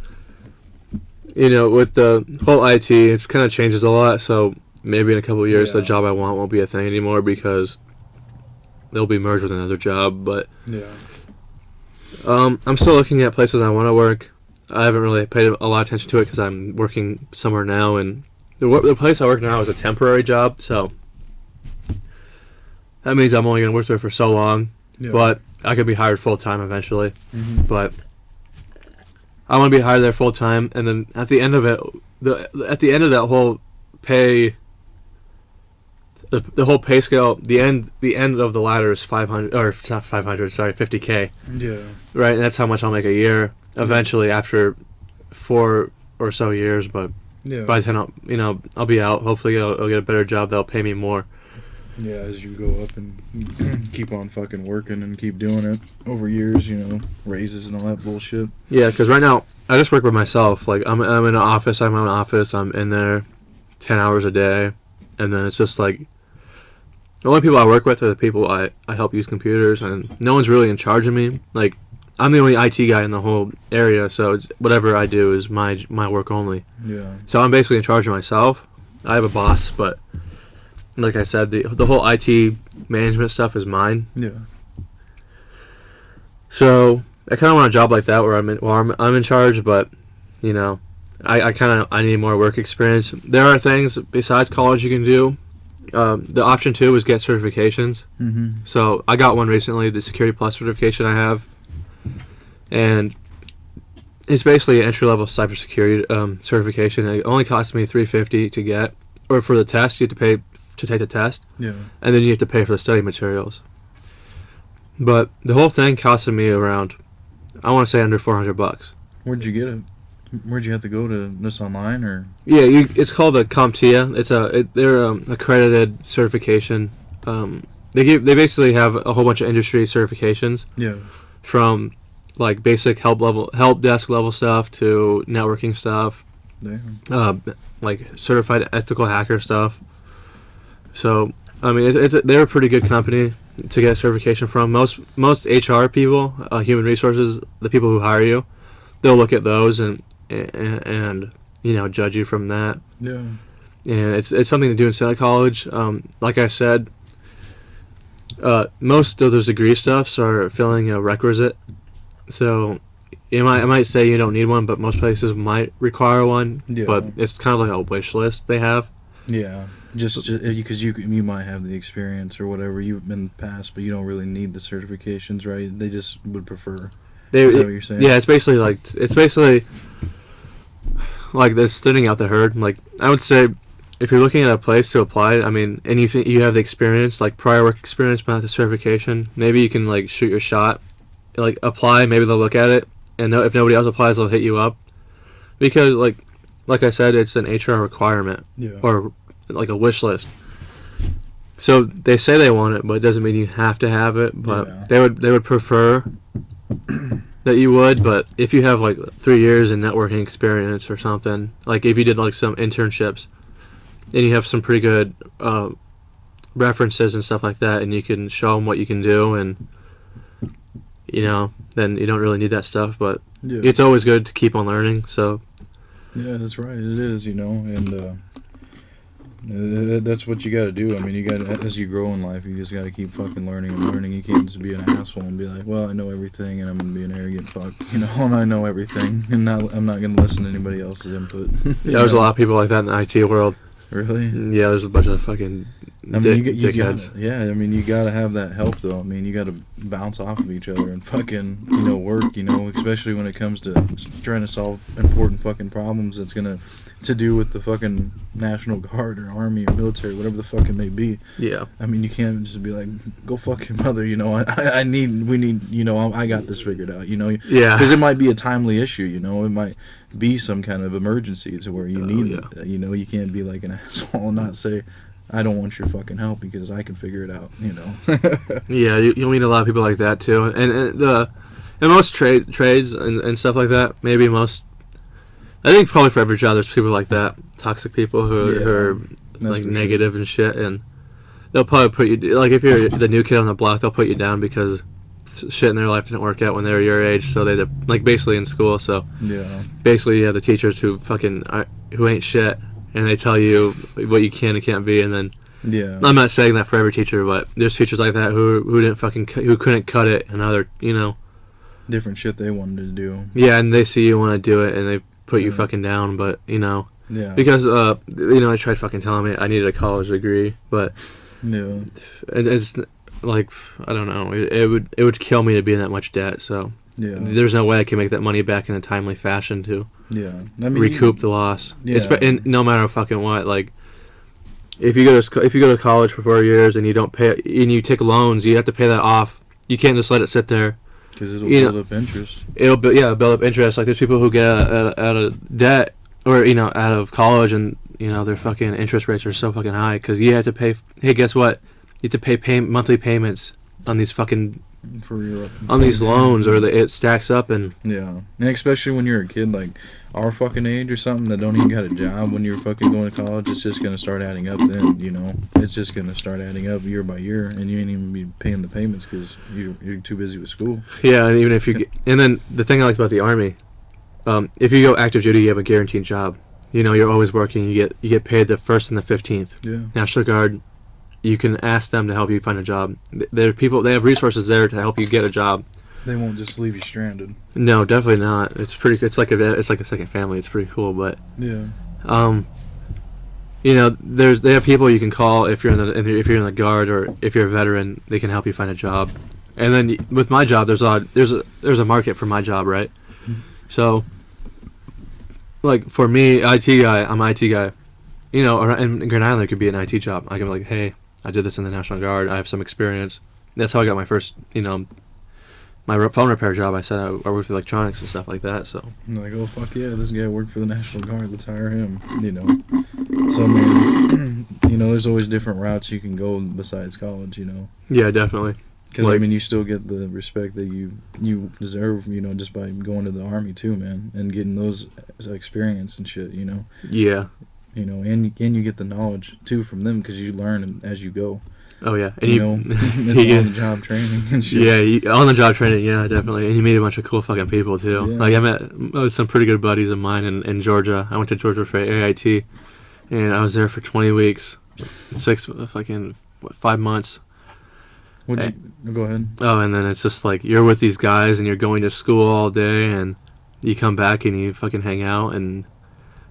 with the whole IT, it's kind of changes a lot. So maybe in a couple of years, the job I want won't be a thing anymore because they'll be merged with another job. But yeah, I'm still looking at places I want to work. I haven't really paid a lot of attention to it because I'm working somewhere now, and the place I work now is a temporary job, so that means I'm only going to work there for so long. Yeah. But I could be hired full time eventually. Mm-hmm. But I want to be hired there full time, and then at the end of it, at the end of that whole pay, the whole pay scale, the end of the ladder is 500, or it's not 500, sorry, 50K. Yeah. Right, and that's how much I'll make a year eventually after 4 or so years. But by the time I'll be out. Hopefully, I'll get a better job that'll pay me more. Yeah, as you go up and keep on fucking working and keep doing it over years, raises and all that bullshit. Yeah, because right now I just work by myself. Like I'm in an office. I'm in an office. I'm in there 10 hours a day, and then it's just like the only people I work with are the people I help use computers, and no one's really in charge of me. Like I'm the only IT guy in the whole area, so it's whatever I do is my work only. Yeah. So I'm basically in charge of myself. I have a boss, but like I said, the whole IT management stuff is mine. Yeah. So I kind of want a job like that where I'm in charge, but I need more work experience. There are things besides college you can do. The option 2 is get certifications. Mm-hmm. So I got one recently, the Security Plus certification I have, and it's basically an entry-level cybersecurity certification. It only cost me $350 to get, or for the test you have to pay to take the test. Yeah. And then you have to pay for the study materials. But the whole thing costed me around, I want to say under $400. Where'd you get it? Where'd you have to go to this online or? Yeah, it's called a CompTIA. They're accredited certification. They basically have a whole bunch of industry certifications. Yeah. From like basic help desk level stuff to networking stuff. Damn. Like certified ethical hacker stuff. So I mean, they're a pretty good company to get a certification from. Most HR people, human resources, the people who hire you, they'll look at those and judge you from that. Yeah. And it's something to do instead of college. Like I said, most of those degree stuffs are filling a requisite. So I might say you don't need one, but most places might require one. Yeah. But it's kind of like a wish list they have. Yeah. Just because you might have the experience or whatever you've been past, but you don't really need the certifications, right? They just would prefer. Is that what you're saying? Yeah, it's basically like this thinning out the herd. Like I would say, if you're looking at a place to apply, I mean, and you think you have the experience, like prior work experience, but not the certification, maybe you can like shoot your shot, like apply. Maybe they'll look at it, and if nobody else applies, they'll hit you up, because like I said, it's an HR requirement. Yeah. Or like a wish list. So they say they want it, but it doesn't mean you have to have it. But they would prefer that you would. But if you have like 3 years in networking experience or something, like if you did like some internships, and you have some pretty good references and stuff like that, and you can show them what you can do, and then you don't really need that stuff. But it's always good to keep on learning. So yeah, that's right. It is, and. That's what you got to do. I mean, you got to, as you grow in life, you just got to keep fucking learning and learning. You can't just be an asshole and be like, well, I know everything, and I'm gonna be an arrogant fuck, and I know everything, and I'm not gonna listen to anybody else's input. There's a lot of people like that in the IT world. Really? Yeah, there's a bunch of fucking dickheads. Yeah, I mean, you gotta have that help though. I mean, you gotta bounce off of each other and fucking work. Especially when it comes to trying to solve important fucking problems. That's gonna to do with the fucking National Guard or Army or military, whatever the fuck it may be. Yeah. I mean, you can't just be like, go fuck your mother, we need, I got this figured out, Yeah. Because it might be a timely issue, it might be some kind of emergency to where you need it. You can't be like an asshole and not say, I don't want your fucking help because I can figure it out, Yeah, you'll meet a lot of people like that too. And most trades and stuff like that, maybe most, I think probably for every job there's people like that, toxic people who are like negative and shit, and they'll probably put you, like if you're the new kid on the block, they'll put you down because shit in their life didn't work out when they were your age, so they like basically in school. So Yeah. basically you have the teachers who who ain't shit, and they tell you what you can and can't be, and then Yeah. I'm not saying that for every teacher, but there's teachers like that who didn't who couldn't cut it, and other Different shit they wanted to do. yeah, and they see you want to do it, and they put you fucking down, but Yeah. because I tried fucking telling me I needed a college degree, but Yeah. it's like I don't know, it would kill me to be in that much debt, so Yeah. there's no way I can make that money back in a timely fashion to Yeah. I mean, recoup the loss. Yeah. And no matter fucking what, like if you go to college for 4 years and you don't pay and you take loans, you have to pay that off. You can't just let it sit there. because it'll build up interest. It'll build up interest. Like there's people who get out of debt or out of college, and their fucking interest rates are so fucking high because you have to pay. Hey, guess what? You have to pay monthly payments on these fucking For your on these loans, or it stacks up. And yeah, and especially when you're a kid like our fucking age or something that don't even got a job when you're fucking going to college, it's just gonna start adding up. Then it's just gonna start adding up year by year, and you ain't even be paying the payments because you're too busy with school. yeah, and even if you and then the thing I liked about the Army, if you go active duty, you have a guaranteed job. You're always working. You get paid the 1st and the 15th. Yeah. National Guard, you can ask them to help you find a job. There are people. They have resources there to help you get a job. They won't just leave you stranded. No, definitely not. It's pretty. It's like a second family. It's pretty cool. But Yeah. they have people you can call if you're in the Guard or if you're a veteran. They can help you find a job. And then with my job, there's a market for my job, right? Mm-hmm. So, like for me, IT guy, I'm an IT guy. In Grand Island, there could be an IT job. I can be like, hey, I did this in the National Guard. I have some experience. That's how I got my first, my phone repair job. I said I worked with electronics and stuff like that. So I'm like, oh fuck yeah, this guy worked for the National Guard. Let's hire him. So man, there's always different routes you can go besides college. yeah, definitely. Because you still get the respect that you deserve. Just by going to the Army too, man, and getting those experience and shit. Yeah. And you get the knowledge too from them because you learn as you go. Oh yeah, and it's on the job training and shit. Yeah, on the job training. Yeah, definitely. And you meet a bunch of cool fucking people too. Yeah. Like I met some pretty good buddies of mine in Georgia. I went to Georgia for AIT, and I was there for 20 weeks, 5 months. Go ahead. Oh, and then it's just like you're with these guys and you're going to school all day, and you come back and you fucking hang out and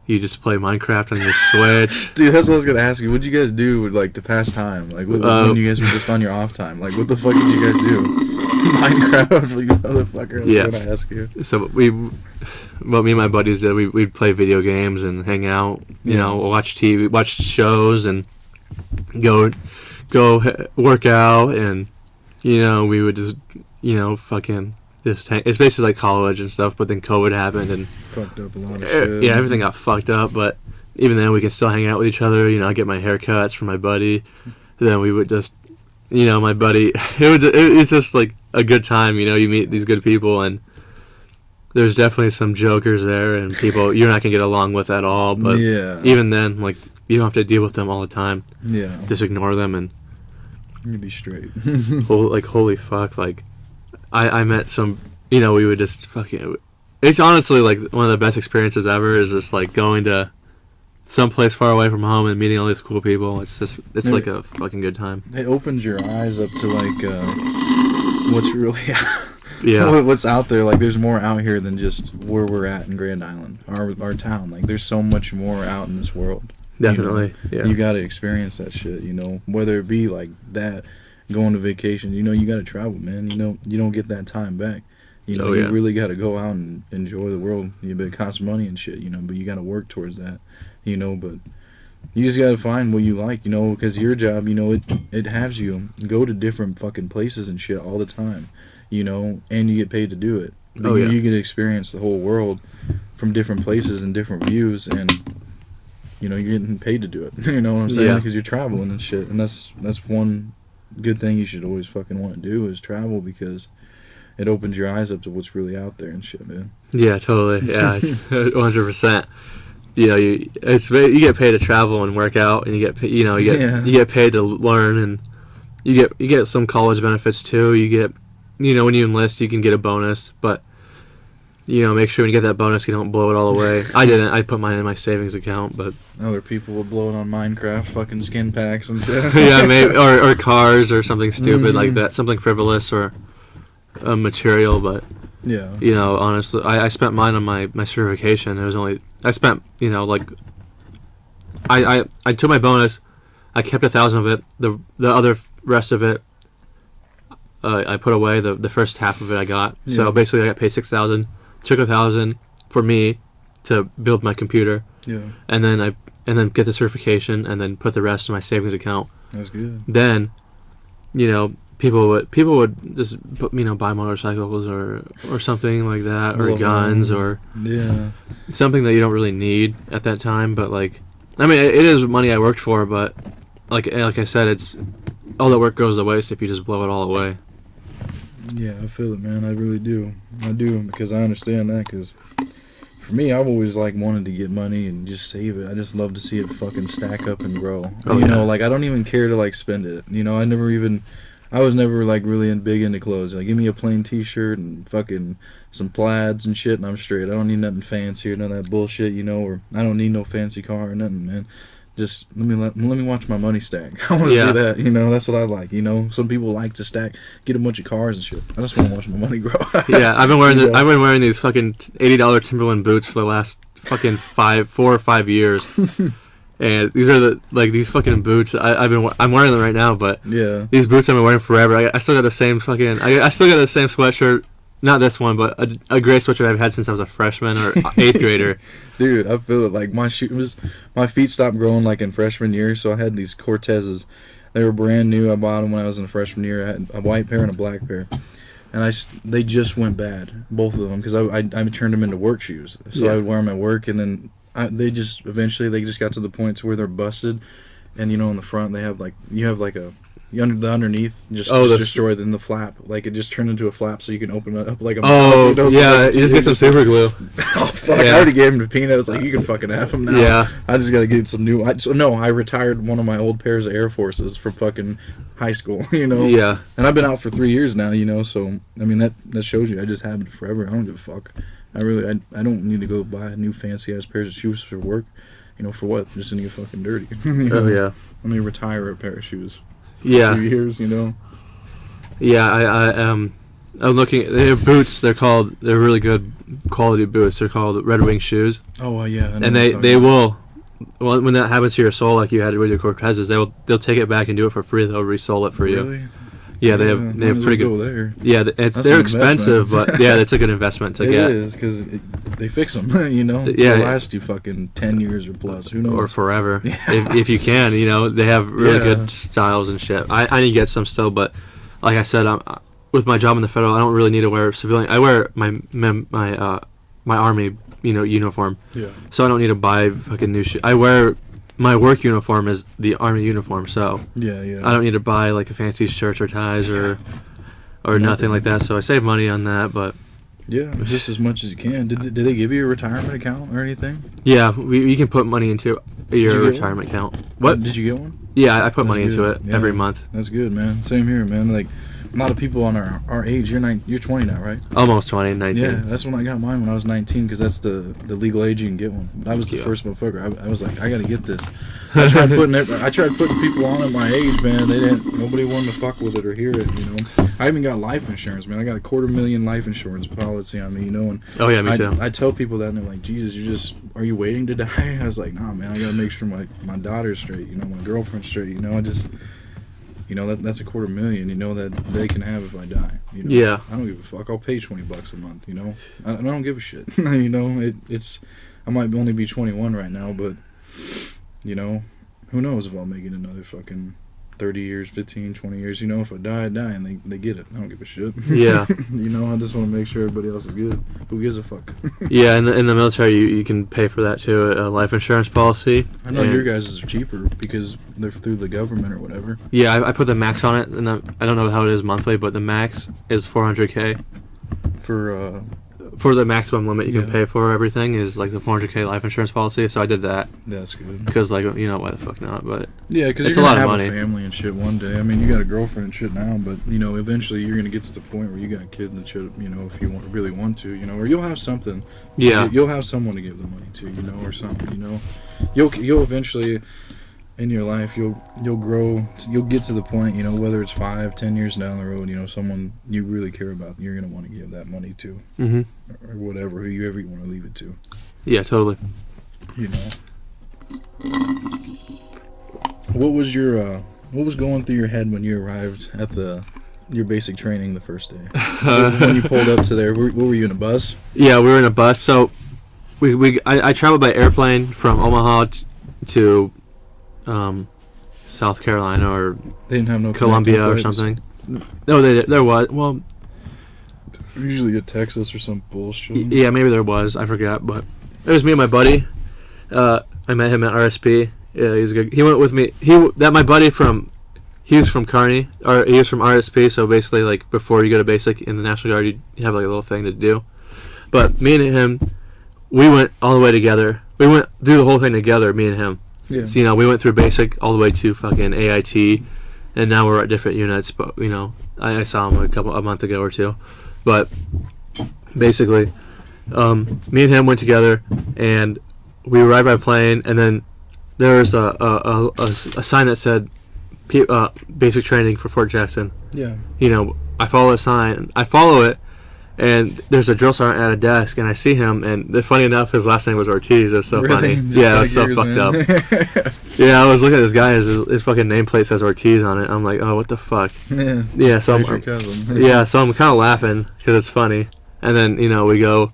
you just play Minecraft on your Switch. Dude, that's what I was gonna ask you. What'd you guys do to pass time? Like when you guys were just on your off time? Like what the fuck did you guys do? Minecraft, you motherfucker. Yeah. That's what I ask you. So what me and my buddies did, we'd play video games and hang out. Watch TV, watch shows, and go work out, and we would just fucking just hang. It's basically like college and stuff, but then COVID happened and Fucked up a lot of shit. yeah, everything got fucked up. But even then, we can still hang out with each other. I get my haircuts from my buddy. Then we would just, my buddy. It's just like a good time. You meet these good people, and there's definitely some jokers there and people you're not gonna get along with at all. But yeah. even then, like you don't have to deal with them all the time. Yeah. Just ignore them and You'd be straight. holy fuck. Like I met some. We would just fucking. It's honestly like one of the best experiences ever. Is just like going to someplace far away from home and meeting all these cool people. It's like a fucking good time. It opens your eyes up to what's really Yeah. what's out there. Like there's more out here than just where we're at in Grand Island, our town. Like there's so much more out in this world. Definitely. Yeah. You gotta experience that shit. Whether it be like that, going to vacation. You gotta travel, man. You don't get that time back. You really gotta go out and enjoy the world. It costs money and shit. But you gotta work towards that. But you just gotta find what you like, because your job, it has you go to different fucking places and shit all the time, and you get paid to do it. But you get to experience the whole world from different places and different views, and you're getting paid to do it. You know what I'm saying? Yeah. Because you're traveling and shit, and that's one good thing you should always fucking want to do is travel, because it opens your eyes up to what's really out there and shit, man. Yeah, totally. Yeah, 100%. You get paid to travel and work out, and you get paid to learn, and you get some college benefits too. You get when you enlist, you can get a bonus, but make sure when you get that bonus, you don't blow it all away. I didn't. I put mine in my savings account, but other people will blow it on Minecraft, fucking skin packs and shit. yeah, maybe or cars or something stupid like that, something frivolous or material. But yeah, honestly, I spent mine on my certification. It was only I spent I took my bonus. I kept 1,000 of it. The other rest of it, I put away. The first half of it I got. Yeah. So basically, I got paid 6,000. Took 1,000 for me to build my computer. Yeah. And then get the certification, and then put the rest in my savings account. That's good. Then, people would just buy motorcycles or something like that, or guns, or something that you don't really need at that time. But it is money I worked for, but like I said, it's all that work goes to waste if you just blow it all away. Yeah, I feel it, man. I really do. I do, because I understand that. Because for me, I've always wanted to get money and just save it. I just love to see it fucking stack up and grow. Oh, yeah. I don't even care to spend it. I was never really big into clothes. Give me a plain T-shirt and fucking some plaids and shit, and I'm straight. I don't need nothing fancy or none of that bullshit, or I don't need no fancy car or nothing, man. Just let me watch my money stack. I want to see that, that's what I like, Some people like to get a bunch of cars and shit. I just want to watch my money grow. Yeah, I've been wearing these fucking $80 Timberland boots for the last fucking 4 or 5 years. And these are these fucking boots. I'm wearing them right now, but yeah, these boots I've been wearing forever. I still got the same I still got the same sweatshirt. Not this one, but a gray sweatshirt I've had since I was a freshman or 8th grader. Dude, I feel it. My feet stopped growing in freshman year, so I had these Cortezes. They were brand new. I bought them when I was in freshman year. I had a white pair and a black pair, and they just went bad, both of them, because I turned them into work shoes. So I would wear them at work, and then they just got to the point to where they're busted, and in the front they have the underneath just destroyed in the flap. It just turned into a flap, so you can open it up like a... Oh, yeah, you just get some super glue. Oh, fuck, yeah. I already gave him to Peanut. I was like, you can fucking have him now. Yeah. I just gotta get some new... I retired one of my old pairs of Air Forces from fucking high school, Yeah. And I've been out for 3 years now, so, that shows you. I just have it forever. I don't give a fuck. I don't need to go buy new fancy-ass pairs of shoes for work. For what? Just to get fucking dirty. Oh, yeah. Let me retire a pair of shoes. Yeah. 2 years, Yeah, I'm looking. They're boots. They're really good quality boots. They're called Red Wing shoes. Oh yeah. And they will. Well, when that happens to your sole, like you had with your Cortezes, they'll take it back and do it for free. They'll resole it for you. Really? Yeah, they have pretty good. There. Yeah, they're expensive, but yeah, it's a good investment to get. It is, because they fix them. They'll last you fucking 10 years or plus. Who knows? Or forever, if you can. They have really good styles and shit. I need to get some still, but like I said, with my job in the federal, I don't really need to wear civilian. I wear my army uniform. Yeah. So I don't need to buy fucking new shit. I wear. My work uniform is the army uniform, so yeah. I don't need to buy a fancy shirts or ties or nothing like that. So I save money on that, but just as much as you can. Did they give you a retirement account or anything? Yeah, you can put money into your retirement account. What? Did you get one? Yeah, I put money into it every month. That's good, man. Same here, man. A lot of people on our age. You're 20 now, right? Almost 20, 19. Yeah, that's when I got mine when I was 19, because that's the legal age you can get one. But I was the first motherfucker. I was like, I gotta get this. I tried putting people on at my age, man. Nobody wanted to fuck with it or hear it, I even got life insurance, man. I got a $250,000 life insurance policy on me, and oh yeah, me too. I tell people that, and they're like, Jesus, are you waiting to die? I was like, nah, man. I gotta make sure my daughter's straight, my girlfriend's straight. I just. That's a $250,000, that they can have if I die. Yeah. I don't give a fuck. I'll pay $20 a month. I don't give a shit. It's. I might only be 21 right now, but who knows if I'll make it another fucking 30 years, 15, 20 years. If I die, I die, and they get it. I don't give a shit. Yeah. I just want to make sure everybody else is good. Who gives a fuck? Yeah, in the military, you can pay for that too, a life insurance policy. I know your guys is cheaper because they're through the government or whatever. Yeah, I put the max on it, and I don't know how it is monthly, but the max is $400K. For for the maximum limit you can Yeah. pay for everything is like the 400K life insurance policy. So I did that That's good. because like why the fuck not? But Yeah, because it's you're a gonna lot of have money. a family and shit one day. I mean, you got a girlfriend and shit now, but eventually you're gonna get to the point where you got kids and shit. If you really want to, or you'll have something. Yeah. You'll have someone to give the money to, or something. You'll eventually. In your life, you'll grow. You'll get to the point, whether it's 5-10 years down the road, someone you really care about, you're gonna want to give that money to, Mhm. or whatever, whoever you want to leave it to. Yeah, totally. What was going through your head when you arrived at your basic training the first day? When you pulled up to there, what were you in a bus? Yeah, we were in a bus. So I traveled by airplane from Omaha to South Carolina or They didn't have no Columbia or connecting something. No, there was. Well, flights? Usually at Texas or some bullshit. yeah, maybe there was. I forgot, but it was me and my buddy. I met him at RSP. Yeah, he's good. He went with me. He was from Kearney, or he was from RSP. So basically, like before you go to basic in the National Guard, you have like a little thing to do. But me and him, we went all the way together. We went through the whole thing together, me and him. Yeah. So, we went through basic all the way to fucking AIT, and now we're at different units. But I saw him a month ago or two. But basically, me and him went together, and we arrived by plane, and then there was a sign that said basic training for Fort Jackson. Yeah. I follow a sign. I follow it, and there's a drill sergeant at a desk, and I see him, and funny enough, his last name was Ortiz. It was so Really? funny. Just Yeah, it like was so yours, fucked man. up. Yeah, I was looking at this guy, his fucking nameplate says Ortiz on it. I'm like, oh, what the fuck? Yeah, so That's your cousin. yeah, so I'm kind of laughing because it's funny. And then, we go,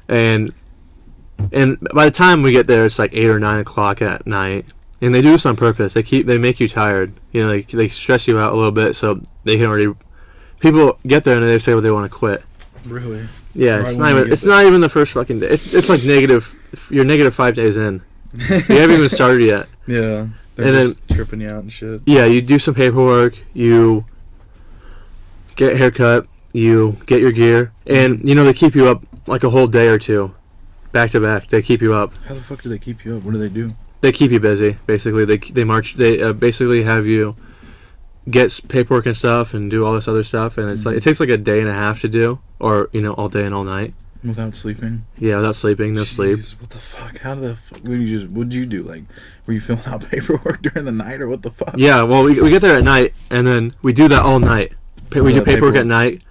and by the time we get there, it's like 8 or 9 o'clock at night. And they do this on purpose. They make you tired. They stress you out a little bit so they can already. People get there and they say, well, they want to quit. Really? Yeah, Right it's not even the first fucking day. It's like you're negative 5 days in. You haven't even started yet. Yeah. They're And just tripping you out and shit. Yeah, you do some paperwork, you get a haircut, you get your gear, and they keep you up like a whole day or two, back to back. They keep you up. How the fuck do they keep you up? What do they do? They keep you busy. Basically, they march. They basically have you get paperwork and stuff and do all this other stuff, and it's like it takes like a day and a half to do, or all day and all night. Without sleeping? Yeah, without sleeping, no sleep. What the fuck? How the fuck? What'd you do? Like, were you filling out paperwork during the night, or what the fuck? Yeah, well, we get there at night, and then we do that all night. We do paperwork at night.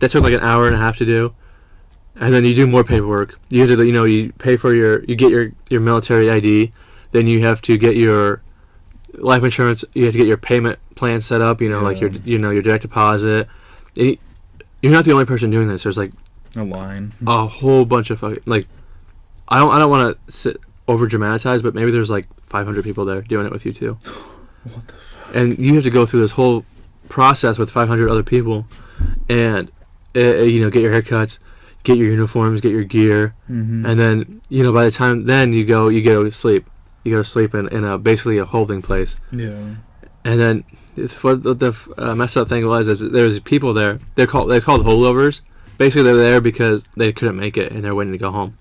That took like an hour and a half to do, and then you do more paperwork. You have to, you pay for you get your military ID, then you have to get your life insurance. You have to get your payment plan set up. Like your your direct deposit. You're not the only person doing this. There's like A line. a whole bunch of fucking like. I don't want to over dramatize, but maybe there's like 500 people there doing it with you too. What the fuck? And you have to go through this whole process with 500 other people, and get your haircuts, get your uniforms, get your gear, Mm-hmm. and then by the time then you go to sleep. You go to sleep in basically a holding place. Yeah. And then what the messed up thing was is there's people there. They're called holdovers. Basically, they're there because they couldn't make it and they're waiting to go home.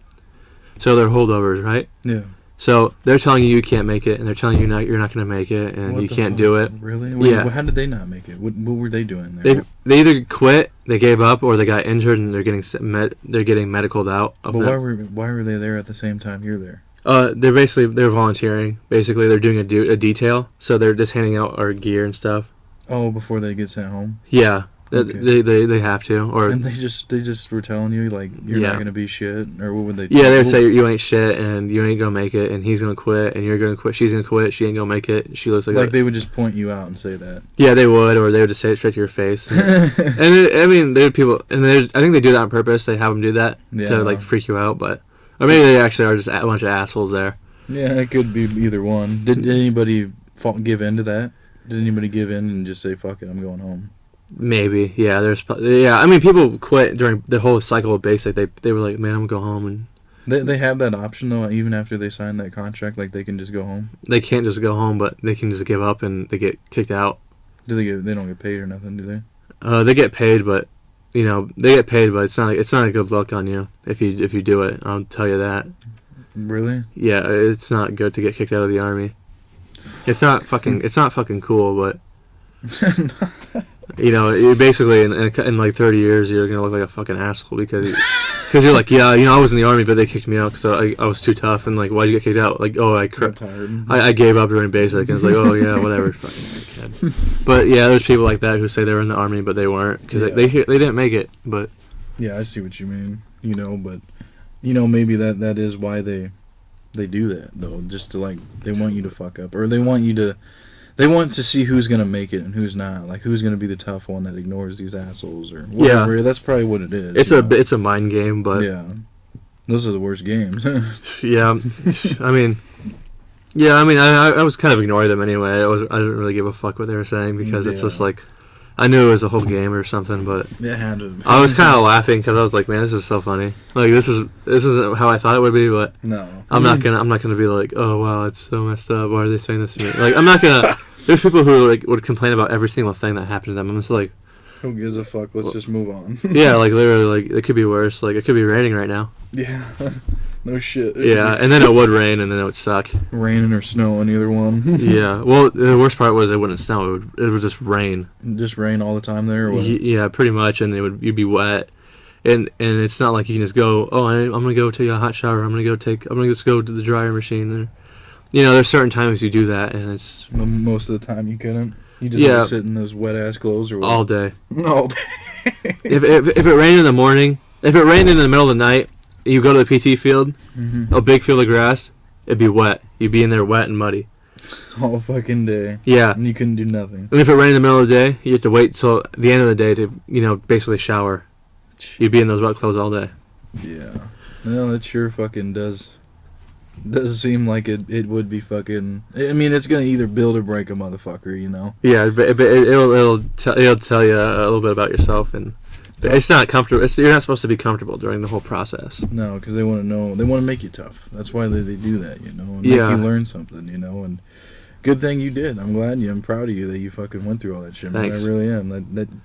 So they're holdovers, right? Yeah. So they're telling you can't make it, and they're telling you you're not going to make it, and What you the can't fuck? do it. Really? Wait, Yeah. How did they not make it? What were they doing there? They either quit, they gave up, or they got injured and they're getting medicaled out. But why were they there at the same time you're there? They're volunteering. Basically, they're doing a detail, so they're just handing out our gear and stuff. Oh, before they get sent home. Yeah, Okay. they have to, or And they just were telling you like you're Yeah. not gonna be shit, or what would they? yeah, they would say you ain't shit and you ain't gonna make it, and he's gonna quit, and you're gonna quit. She's gonna quit. She ain't gonna make it. She looks like like that. they would just point you out and say that. Yeah, they would, or they would just say it straight to your face. And there are people, and I think they do that on purpose. They have them do that Yeah. to like freak you out, or maybe they actually are just a bunch of assholes there. Yeah, it could be either one. Did anybody give in to that? Did anybody give in and just say fuck it, I'm going home? Maybe, yeah. People quit during the whole cycle of basic. They were like, man, I'm gonna go home, and They have that option though, even after they sign that contract, like they can just go home. they can't just go home, but they can just give up and they get kicked out. They don't get paid or nothing, do they? They get paid, but you know, they get paid, but it's not a good look on you if you do it. I'll tell you that. Really? Yeah, it's not good to get kicked out of the army. It's not fucking cool, but you know, you basically in like 30 years you're gonna look like a fucking asshole because you're like, yeah, you know, I was in the army, but they kicked me out because I was too tough, and like, why'd you get kicked out? Like, oh, I gave up during basic, and it's like, oh yeah, whatever, fucking dickhead. But yeah, there's people like that who say they were in the army, but they weren't because they didn't make it. But yeah, I see what you mean. You know, but you know, maybe that is why they do that though, just to like they want you to fuck up, or they want to see who's gonna make it and who's not, like who's gonna be the tough one that ignores these assholes or whatever. Yeah. That's probably what it is. It's a mind game, but yeah, those are the worst games. Yeah, I mean, I was kind of ignoring them anyway. I didn't really give a fuck what they were saying because it's just like I knew it was a whole game or something, but it had to. I was kind of laughing because I was like, man, this is so funny. Like this isn't how I thought it would be, but no, I'm not gonna be like, oh wow, it's so messed up. Why are they saying this to me? Like I'm not gonna. There's people who like would complain about every single thing that happened to them. I'm just like, who gives a fuck? Let's just move on. Yeah, like literally, like it could be worse. Like it could be raining right now. Yeah, no shit. Yeah, and then it would rain, and then it would suck. Raining or snowing, either one. Yeah, well, the worst part was it wouldn't snow. It would just rain. Just rain all the time there. Or what? Yeah, pretty much, and you'd be wet. And it's not like you can just go, oh, I'm gonna go take a hot shower. I'm gonna just go to the dryer machine. And, you know, there's certain times you do that, and it's most of the time you couldn't. You just had to sit in those wet ass clothes or what? All day. All day. if it rained in the morning, if it rained in the middle of the night, you go to the PT field, a big field of grass, it'd be wet. You'd be in there wet and muddy. All fucking day. Yeah. And you couldn't do nothing. And if it rained in the middle of the day, you have to wait till the end of the day to, you know, basically shower. You'd be in those wet clothes all day. Yeah. Well, it sure fucking does seem like it would be fucking. I mean, it's gonna either build or break a motherfucker, you know. Yeah, but it'll tell you a little bit about yourself, and it's not comfortable. You're not supposed to be comfortable during the whole process. No, because they want to know. They want to make you tough. That's why they do that, you know, and make you learn something, you know. And good thing you did. I'm proud of you that you fucking went through all that shit. Thanks. Man, I really am.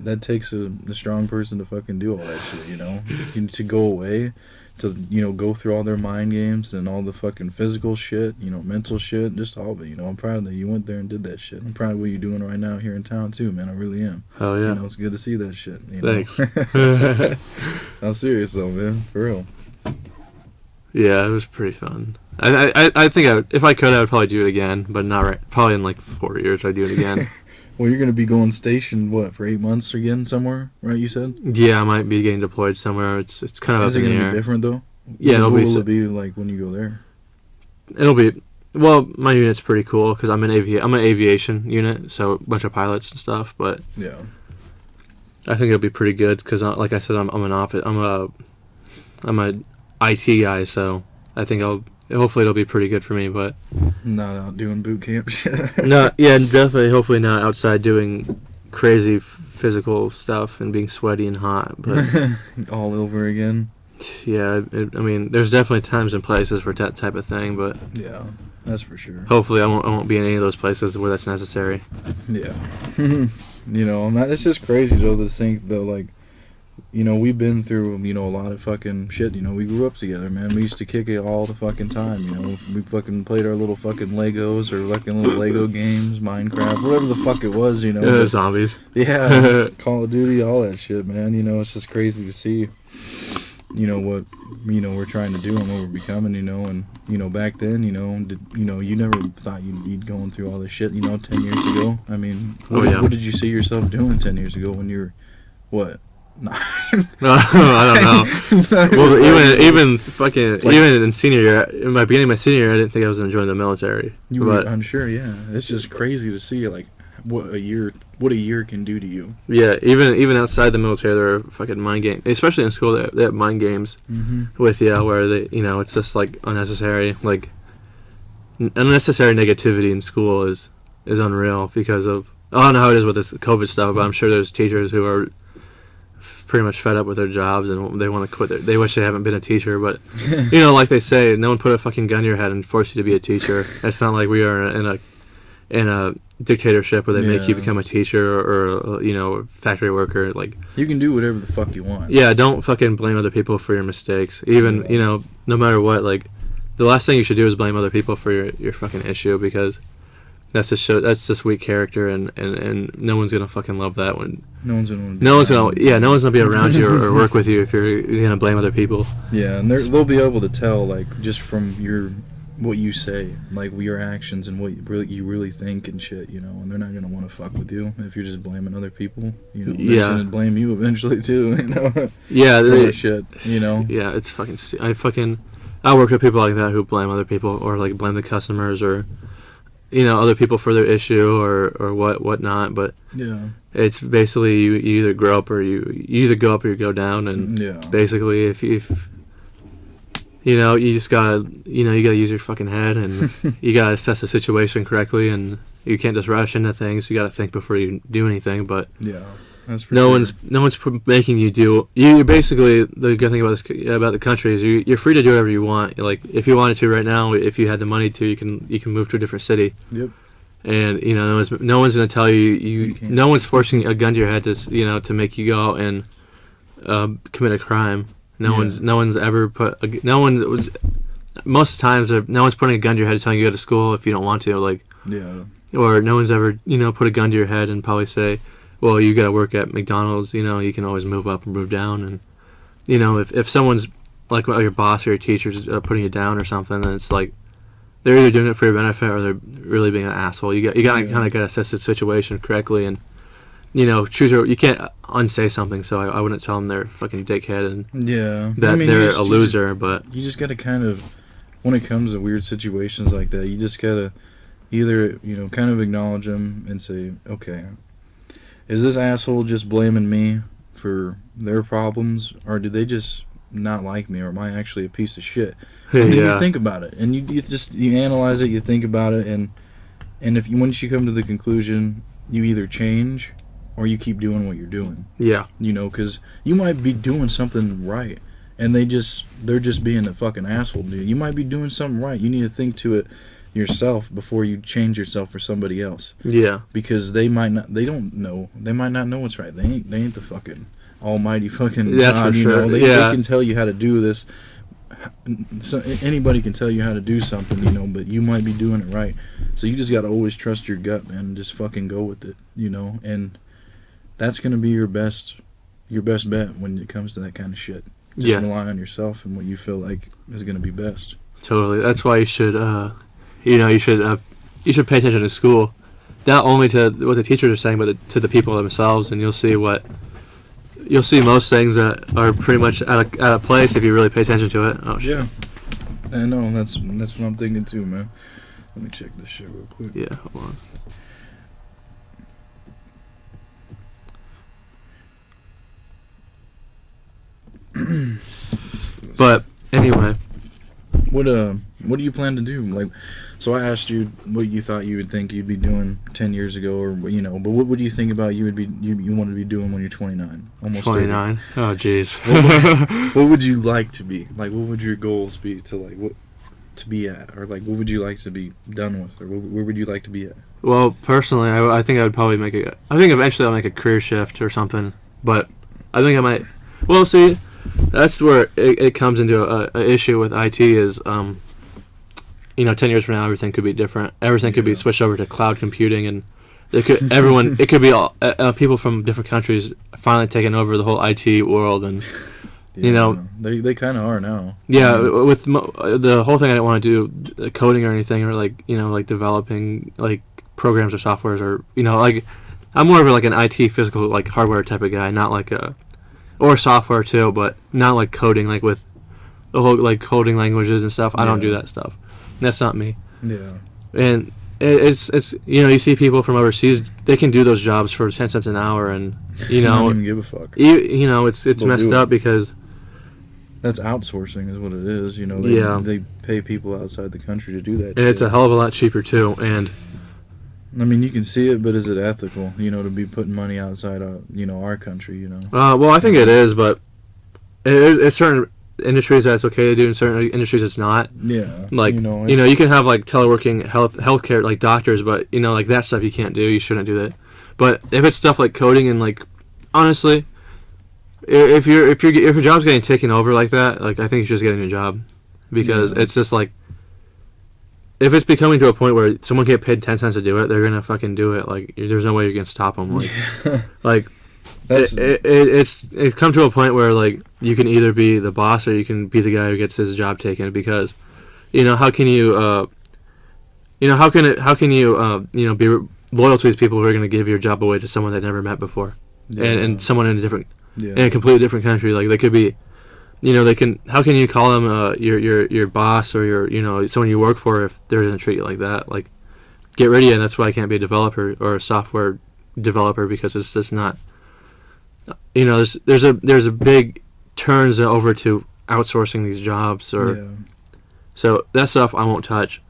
That takes a strong person to fucking do all that shit, you know. To go away. To, you know, go through all their mind games and all the fucking physical shit, you know, mental shit, just all of it, you know. I'm proud that you went there and did that shit. I'm proud of what you're doing right now here in town, too, man. I really am. Oh, yeah. You know, it's good to see that shit. You know? Thanks. I'm serious, though, man. For real. Yeah, it was pretty fun. I think if I could, I would probably do it again, but not right. Probably in like 4 years, I'd do it again. Well, you're going to be going stationed, for 8 months again somewhere, right, you said? Yeah, I might be getting deployed somewhere. It's kind of up in the air. Is it going to be different, though? Yeah, what will it be like when you go there? It'll be... Well, my unit's pretty cool, because I'm an aviation unit, so a bunch of pilots and stuff, but... Yeah. I think it'll be pretty good, because like I said, I'm a IT guy, so I think hopefully it'll be pretty good for me, but... Not out doing boot camp shit. No, yeah, definitely, hopefully not outside doing crazy physical stuff and being sweaty and hot, but... All over again. Yeah, I mean, there's definitely times and places for that type of thing, but... Yeah, that's for sure. Hopefully I won't be in any of those places where that's necessary. Yeah. You know, it's just crazy, though, to think, though, like... You know, we've been through, you know, a lot of fucking shit. You know, we grew up together, man. We used to kick it all the fucking time, you know. We fucking played our little fucking Legos or fucking little Lego games, Minecraft, whatever the fuck it was, you know. Yeah, zombies. Yeah, Call of Duty, all that shit, man. You know, it's just crazy to see, you know, what, you know, we're trying to do and what we're becoming, you know. And, you know, back then, you know, you never thought you'd be going through all this shit, you know, 10 years ago. I mean, what did you see yourself doing 10 years ago when you were, what? 9. I don't know. Well, even in senior year, in my beginning of my senior year, I didn't think I was enjoying the military. I'm sure, yeah. It's just crazy to see like what a year can do to you. Yeah, even outside the military, there are fucking mind games. Especially in school, they have mind games with you where they, you know, it's just like unnecessary, like unnecessary negativity in school is unreal because of I don't know how it is with this COVID stuff, but I'm sure there's teachers who are pretty much fed up with their jobs and they want to quit. They wish they haven't been a teacher, but you know, like they say, no one put a fucking gun to your head and forced you to be a teacher. It's not like we are in dictatorship where they make you Yeah. become a teacher or a factory worker. Like, You can do whatever the fuck you want. yeah, don't fucking blame other people for your mistakes. Even Yeah. no matter what. Like, the last thing you should do is blame other people for your fucking issue, because that's just weak character, and no one's gonna fucking love that when No one's gonna. no one's gonna be around you or work with you if you're gonna blame other people. Yeah, and they'll be able to tell, like, just from what you say, like your actions and what you really think and shit, and they're not gonna want to fuck with you if you're just blaming other people. They're Yeah. gonna blame you eventually too. Yeah, For that shit. Yeah, it's fucking. I work with people like that who blame other people or like blame the customers or other people for their issue or whatnot. But Yeah. it's basically you either grow up or you either go up or you go down, and Yeah. basically if you just gotta you gotta use your fucking head, and you gotta assess the situation correctly, and you can't just rush into things. You gotta think before you do anything. But Yeah. That's for no sure. one's making you do. You're basically, the good thing about the country is you're free to do whatever you want. Like, if you wanted to right now, if you had the money to, you can move to a different city. Yep. And no one's gonna tell you can't. no one's forcing a gun to your head to make you go out and commit a crime. No one's ever put most times no one's putting a gun to your head telling you to go to school if you don't want to, like, Yeah. or no one's ever put a gun to your head and probably say, well, you gotta work at McDonald's, you can always move up and move down. And if someone's like your boss or your teacher's putting you down or something, then it's like they're either doing it for your benefit or they're really being an asshole. You gotta kind of gotta assess the situation correctly, and you can't unsay something. So I wouldn't tell them they're a fucking dickhead and Yeah. that they're a loser. But You just gotta kind of, when it comes to weird situations like that, you just gotta either kind of acknowledge them and say, okay, is this asshole just blaming me for their problems, or do they just not like me, or am I actually a piece of shit? And then you think about it, and you analyze it, you think about it, and if once you come to the conclusion, you either change or you keep doing what you're doing. Yeah. Because you might be doing something right, and they're just being a fucking asshole, dude. You might be doing something right. You need to think to it yourself before you change yourself for somebody else. Yeah. Because they might not know what's right. They ain't the fucking almighty fucking That's God, for sure. They Yeah. can tell you how to do this. So anybody can tell you how to do something, but you might be doing it right. So you just got to always trust your gut, man, and just fucking go with it, and that's going to be your best bet when it comes to that kind of shit. Just rely on yourself and what you feel like is going to be best. Totally. That's why you should you should pay attention to school, not only to what the teachers are saying, but to the people themselves, and you'll see most things that are pretty much out of place if you really pay attention to it. Oh shit. Yeah, I know. That's what I'm thinking too, man. Let me check this shit real quick. Yeah, hold on. But anyway, What do you plan to do? Like, so I asked you what you thought you would think you'd be doing 10 years ago, or but what do you think about you want to be doing when you're 29? Almost 29. Oh jeez. What would you like to be? Like, what would your goals be to be at, or like what would you like to be done with, or where would you like to be at? Well, personally, I think I would probably I think eventually I'll make a career shift or something. But I think I might. Well, see, that's where it comes into a issue with IT is 10 years from now, everything could be different. Everything could be switched over to cloud computing, and it could be all people from different countries finally taking over the whole IT world, and they kind of are now. Yeah, with the whole thing, I didn't want to do coding or anything, or like developing like programs or softwares, or like I'm more of like an IT physical like hardware type of guy, not like or software too, but not like coding, like with the whole like coding languages and stuff. I don't do that stuff. That's not me. Yeah. And it's you see people from overseas, they can do those jobs for 10 cents an hour, and I don't even give a fuck. It's messed up because that's outsourcing is what it is. They pay people outside the country to do that. And it's a hell of a lot cheaper too. And I mean, you can see it, but is it ethical? To be putting money outside our country. Well, I think it is, but it's certain. industries that it's okay to do, in certain industries it's not. Yeah. Like, you can have like teleworking healthcare, like doctors, but like that stuff you can't do. You shouldn't do that. But if it's stuff like coding and like, honestly, if your job's getting taken over like that, like I think you should just get a new job, because it's just like, if it's becoming to a point where someone get paid 10 cents to do it, they're gonna fucking do it. Like, there's no way you're gonna stop them. Like, like it's come to a point where like you can either be the boss or you can be the guy who gets his job taken, because how can you be loyal to these people who are gonna give your job away to someone they've never met before, and someone in a completely different country. Like, they could be. How can you call them your boss or your someone you work for if they're gonna treat you like that? Like, get rid of you. And that's why I can't be a developer or a software developer, because it's just not. There's a big turns over to outsourcing these jobs, so that stuff I won't touch.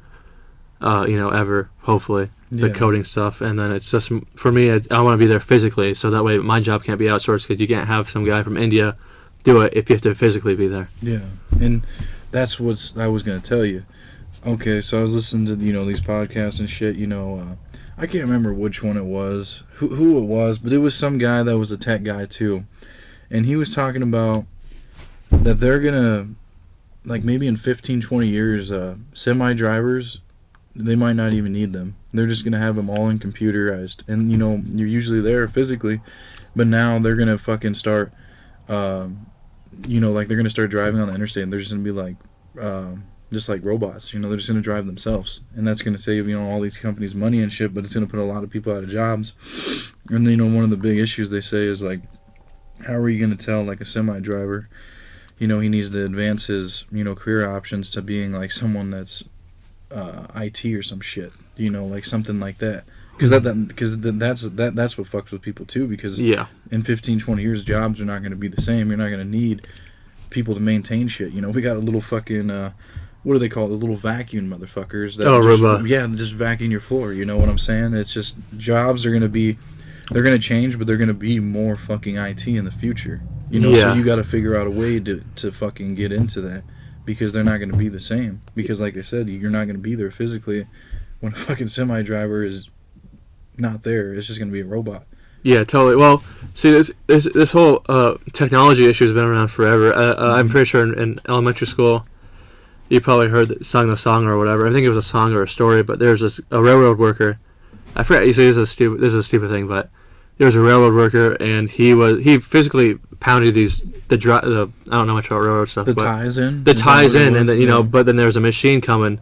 Ever, hopefully, the coding stuff. And then it's just, for me, I want to be there physically, so that way my job can't be outsourced, because you can't have some guy from India do it if you have to physically be there. Yeah, and that's what I was going to tell you. Okay, so I was listening to these podcasts and shit. I can't remember which one it was, who it was, but it was some guy that was a tech guy too, and he was talking about that they're gonna, like, maybe in 15-20 years, semi drivers, they might not even need them. They're just gonna have them all in computerized, and you're usually there physically, but now they're gonna fucking start. Like, they're gonna start driving on the interstate, and they're just gonna be like, just like robots. They're just gonna drive themselves, and that's gonna save all these companies money and shit. But it's gonna put a lot of people out of jobs. And one of the big issues they say is like, how are you gonna tell like a semi driver, he needs to advance his career options to being like someone that's IT or some shit. Like something like that. Because that's what fucks with people too. Because in 15-20 years, jobs are not going to be the same. You're not going to need people to maintain shit. We got a little fucking what do they call it? The little vacuum motherfuckers. Robot. Yeah, just vacuum your floor. You know what I'm saying? It's just, jobs are going to be, they're going to change, but they're going to be more fucking IT in the future. So you got to figure out a way to fucking get into that, because they're not going to be the same. Because like I said, you're not going to be there physically when a fucking semi driver is not there. It's just gonna be a robot. Yeah, totally. Well, see, this whole technology issue has been around forever. I'm pretty sure in elementary school, you probably sung the song or whatever. I think it was a song or a story. But there's a railroad worker. I forget. You say this is a stupid thing, but there was a railroad worker, and he physically pounded the I don't know much about railroad stuff. The ties in, and then but then there was a machine coming.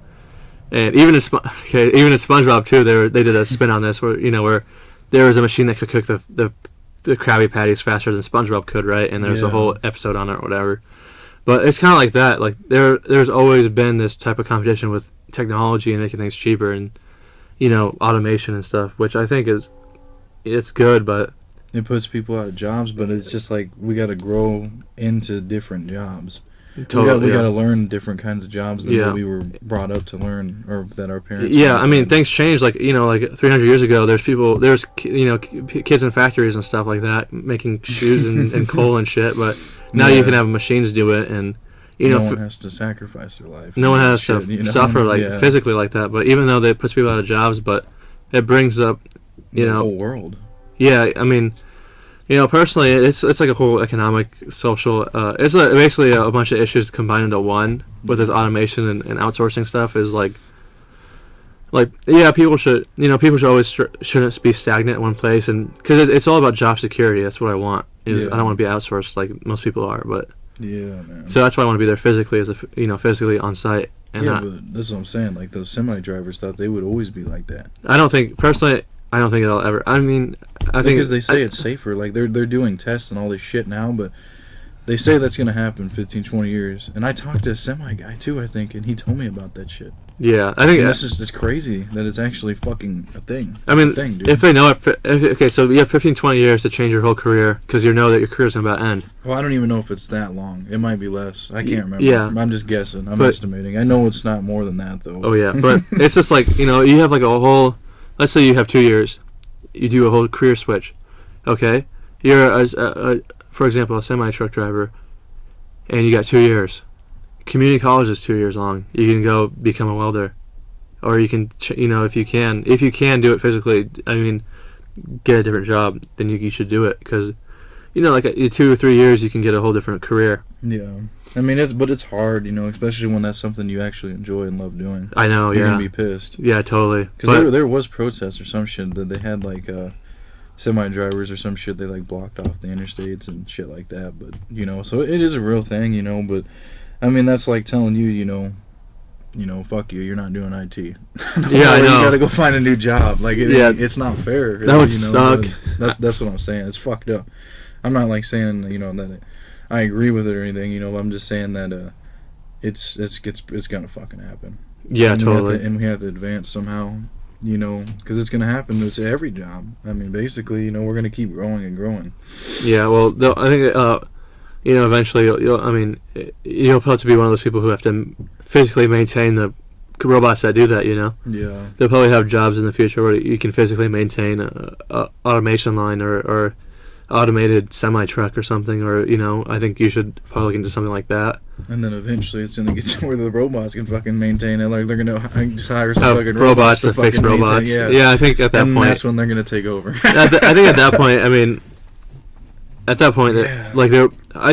And even in SpongeBob too, they did a spin on this where where there was a machine that could cook the Krabby Patties faster than SpongeBob could, right? And there's a whole episode on it or whatever. But it's kind of like that. Like there's always been this type of competition with technology and making things cheaper and automation and stuff, which I think it's good, but it puts people out of jobs. But it's just like, we got to grow into different jobs. We got to learn different kinds of jobs than what we were brought up to learn, or that our parents. Yeah, I mean, things change. Like like 300 years ago, there's kids in factories and stuff like that making shoes and coal and shit. But now you can have machines do it, and no one has to sacrifice their life. No one has to suffer physically like that. But even though that puts people out of jobs, but it brings up the whole world. Yeah, I mean. Personally, it's like a whole economic, social. It's basically a bunch of issues combined into one with this automation and outsourcing stuff. Is like people should always shouldn't be stagnant in one place, and because it's all about job security. That's what I want. I don't want to be outsourced like most people are, but man. So that's why I want to be there physically, physically on site. And but that's what I'm saying. Like, those semi drivers thought they would always be like that. I don't think it'll ever. I mean, I think because they say it's safer. Like, they're doing tests and all this shit now, but they say that's going to happen in 15-20 years. And I talked to a semi guy too, I think, and he told me about that shit. Yeah, I think this is just crazy that it's actually fucking a thing. I mean, if they know it, okay, so you have 15-20 years to change your whole career because you know that your career's about to end. Well, I don't even know if it's that long. It might be less. I can't remember. Yeah. I'm just guessing. I'm estimating. I know it's not more than that, though. Oh, yeah, but it's just like, you have like a whole, let's say you have 2 years. You do a whole career switch, okay? You're, for example, a semi-truck driver. and you got 2 years. Community college is 2 years long. You can go become a welder, or you can, if you can do it physically. I mean, get a different job, then you should do it, because, like 2 or 3 years, you can get a whole different career. Yeah. I mean, it's hard, especially when that's something you actually enjoy and love doing. I know, You're yeah. gonna be pissed. Yeah, totally. Because there was protests or some shit that they had, like, semi-drivers or some shit, they, like, blocked off the interstates and shit like that. But, so it is a real thing, but, I mean, that's like telling you, fuck you, you're not doing IT. Yeah, I know. You gotta go find a new job. Like, it's not fair. That would suck. That's what I'm saying. It's fucked up. I'm not, like, saying, that I agree with it or anything, I'm just saying that it's gonna fucking happen. Yeah, and totally. We have to advance somehow, because it's gonna happen to every job. I mean, basically, we're gonna keep growing and growing. Yeah, well, I think, eventually, you'll probably be one of those people who have to physically maintain the robots that do that, Yeah. They'll probably have jobs in the future where you can physically maintain a automation line or automated semi-truck or something, or I think you should probably look into something like that. And then eventually it's gonna get to where the robots can fucking maintain it. Like, they're gonna just hire some fucking robots to fix robots. Yeah, I think at that point, that's when they're gonna take over. I think at that point, I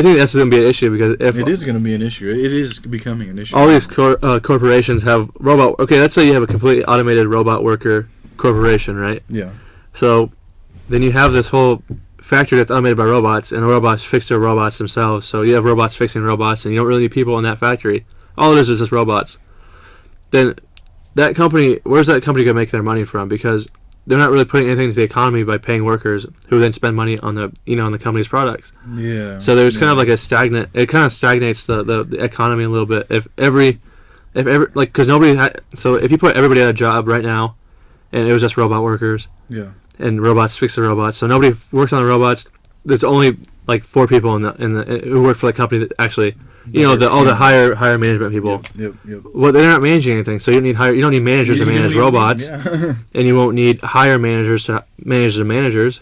think that's gonna be an issue, because if it is gonna be an issue, it is becoming an issue. All these corporations have robot. Okay, let's say you have a completely automated robot worker corporation, right? Yeah. So then you have this whole factory that's automated by robots, and the robots fix their robots themselves. So you have robots fixing robots, and you don't really need people in that factory. All it is just robots. Then that company, where's that company going to make their money from? Because they're not really putting anything into the economy by paying workers, who then spend money on the on the company's products. Yeah. So there's kind of like it kind of stagnates the economy a little bit. If every because so if you put everybody at a job right now, and it was just robot workers. Yeah. And robots fix the robots. So nobody works on the robots. There's only like 4 people who work for the company that actually, all the higher management people. Yep. Well, they're not managing anything. So you don't need managers to manage robots, and you won't need hire managers to manage the managers.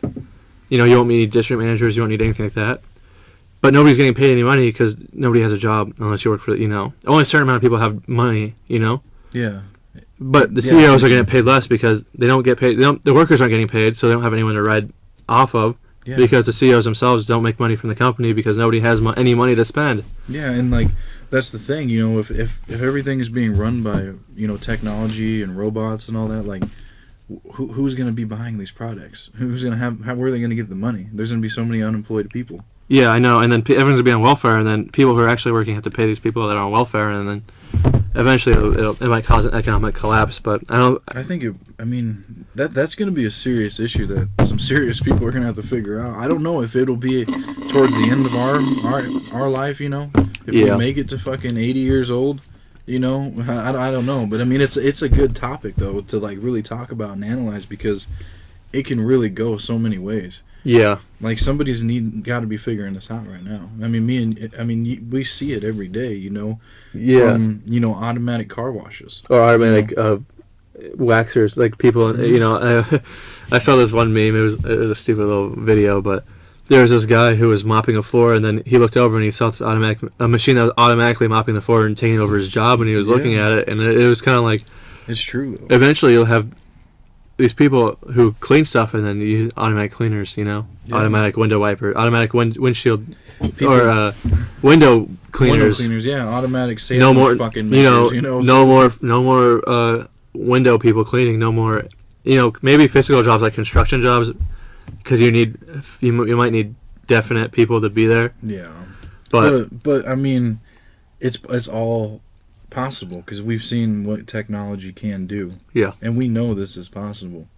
You won't need district managers. You won't need anything like that. But nobody's getting paid any money because nobody has a job unless you work for only a certain amount of people have money. Yeah. But the CEOs are getting paid less because they don't get paid. The workers aren't getting paid, so they don't have anyone to ride off of. Yeah. Because the CEOs themselves don't make money from the company because nobody has any money to spend. Yeah, and that's the thing. If everything is being run by technology and robots and all that, like who's going to be buying these products? Who's going to where are they going to get the money? There's going to be so many unemployed people. Yeah, I know. And then everyone's going to be on welfare, and then people who are actually working have to pay these people that are on welfare, and then eventually it might cause an economic collapse. But I think that's going to be a serious issue that some serious people are going to have to figure out. I don't know if it'll be towards the end of our life. If we make it to fucking 80 years old. I don't know. But I mean, it's a good topic though to really talk about and analyze, because it can really go so many ways. Yeah. Like, somebody's got to be figuring this out right now. I mean, we see it every day, Yeah. From, automatic car washes. Or automatic waxers, like people, I saw this one meme, it was a stupid little video, but there was this guy who was mopping a floor, and then he looked over and he saw this a machine that was automatically mopping the floor and taking over his job, and he was looking at it, and it was kind of like... It's true, though. Eventually you'll have these people who clean stuff, and then use automatic cleaners, automatic window wiper, automatic windshield, or window cleaners. Window cleaners, yeah, automatic sandwich no more, fucking makers, no more window people cleaning, no more, maybe physical jobs like construction jobs, because you might need definite people to be there. Yeah, but I mean, it's all possible, because we've seen what technology can do. Yeah. And we know this is possible.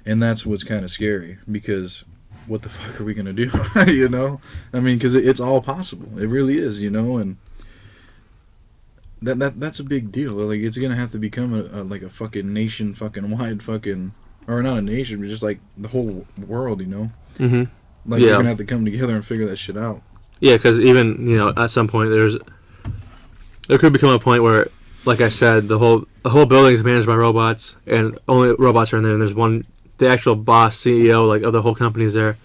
And that's what's kind of scary, because what the fuck are we going to do? I mean, because it's all possible. It really is, and that's a big deal. Like, it's going to have to become a fucking nation fucking wide fucking, or not a nation, but just like the whole world, Mm-hmm. Like, we're going to have to come together and figure that shit out. Yeah, because even, at some point there could become a point where, like I said, the whole building is managed by robots, and only robots are in there, and there's the actual boss, CEO, of the whole company is there.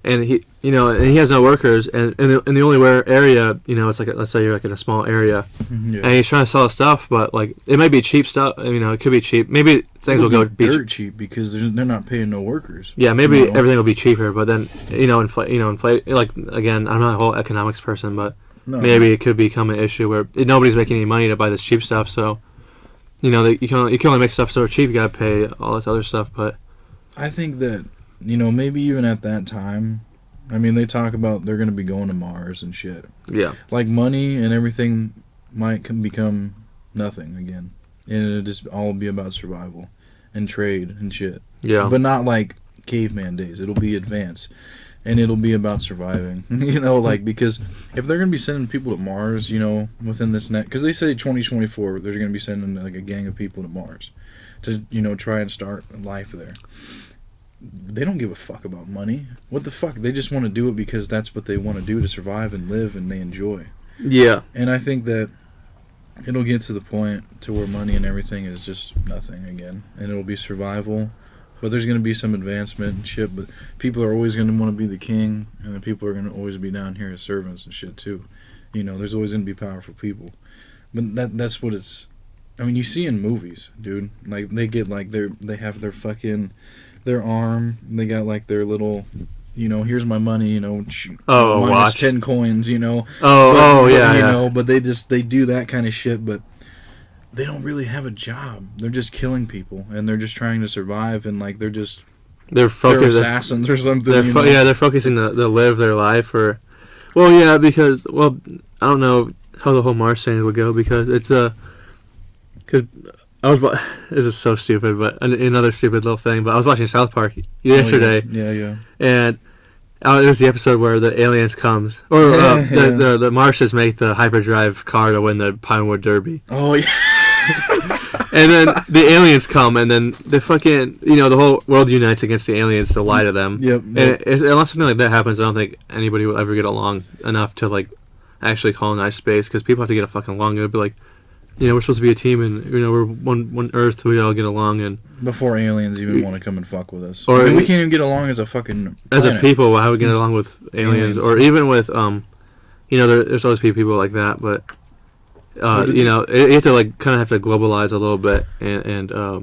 and he has no workers, and in the only area, it's like let's say you're like in a small area, Yeah. and he's trying to sell stuff, but like it might be cheap stuff. It could be cheap. Maybe things will go dirt cheap because they're not paying no workers. Yeah, maybe everything will be cheaper, but then inflate. Like again, I'm not a whole economics person, but maybe it could become an issue where nobody's making any money to buy this cheap stuff. So, you can only make stuff so cheap. You gotta pay all this other stuff, but I think that. Maybe even at that time, I mean, they talk about they're going to be going to Mars and shit. Yeah. Like, money and everything might become nothing again. And it'll just all be about survival and trade and shit. Yeah. But not like caveman days. It'll be advanced. And it'll be about surviving. Because if they're going to be sending people to Mars, within this net... Because they say 2024, they're going to be sending, like, a gang of people to Mars to, try and start life there. They don't give a fuck about money. What the fuck? They just want to do it because that's what they want to do to survive and live and they enjoy. Yeah. And I think that it'll get to the point to where money and everything is just nothing again. And it'll be survival. But there's going to be some advancement and shit. But people are always going to want to be the king. And the people are going to always be down here as servants and shit too. There's always going to be powerful people. But that's what it's... I mean, you see in movies, dude. Like, they get like they have their fucking... their arm, they got like their little, here's my money, minus 10 coins, but they do that kind of shit, but they don't really have a job. They're just killing people, and they're just trying to survive, and like they're assassins or something. They're focusing to live their life, because I don't know how the whole Mars thing would go, because it's because this is so stupid, but another stupid little thing. But I was watching South Park yesterday. Yeah. And it was the episode where the aliens comes, or the Martians make the hyperdrive car to win the Pinewood Derby. Oh yeah. And then the aliens come, and then the fucking the whole world unites against the aliens to lie to them. Yep. And unless something like that happens, I don't think anybody will ever get along enough to like actually colonize space, because people have to get fucking along. It'll be like, we're supposed to be a team, and we're one Earth. We all get along, and before aliens even want to come and fuck with us, we can't even get along as a fucking planet. As a people. How we get along with aliens, or even with there's always people like that, but you have to like kind of have to globalize a little bit and I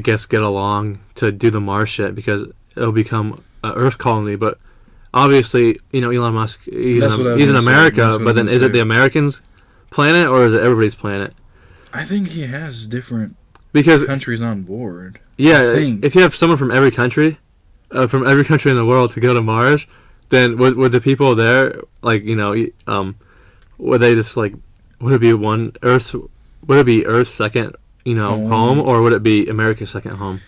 guess get along to do the Mars shit, because it'll become an Earth colony. But obviously, Elon Musk, he's in America, but then is it the Americans' planet, or is it everybody's planet? I think he has different countries on board. Yeah, if you have someone from every country in the world to go to Mars, then would the people there, like, would they just like, would it be Earth's second home, or would it be America's second home?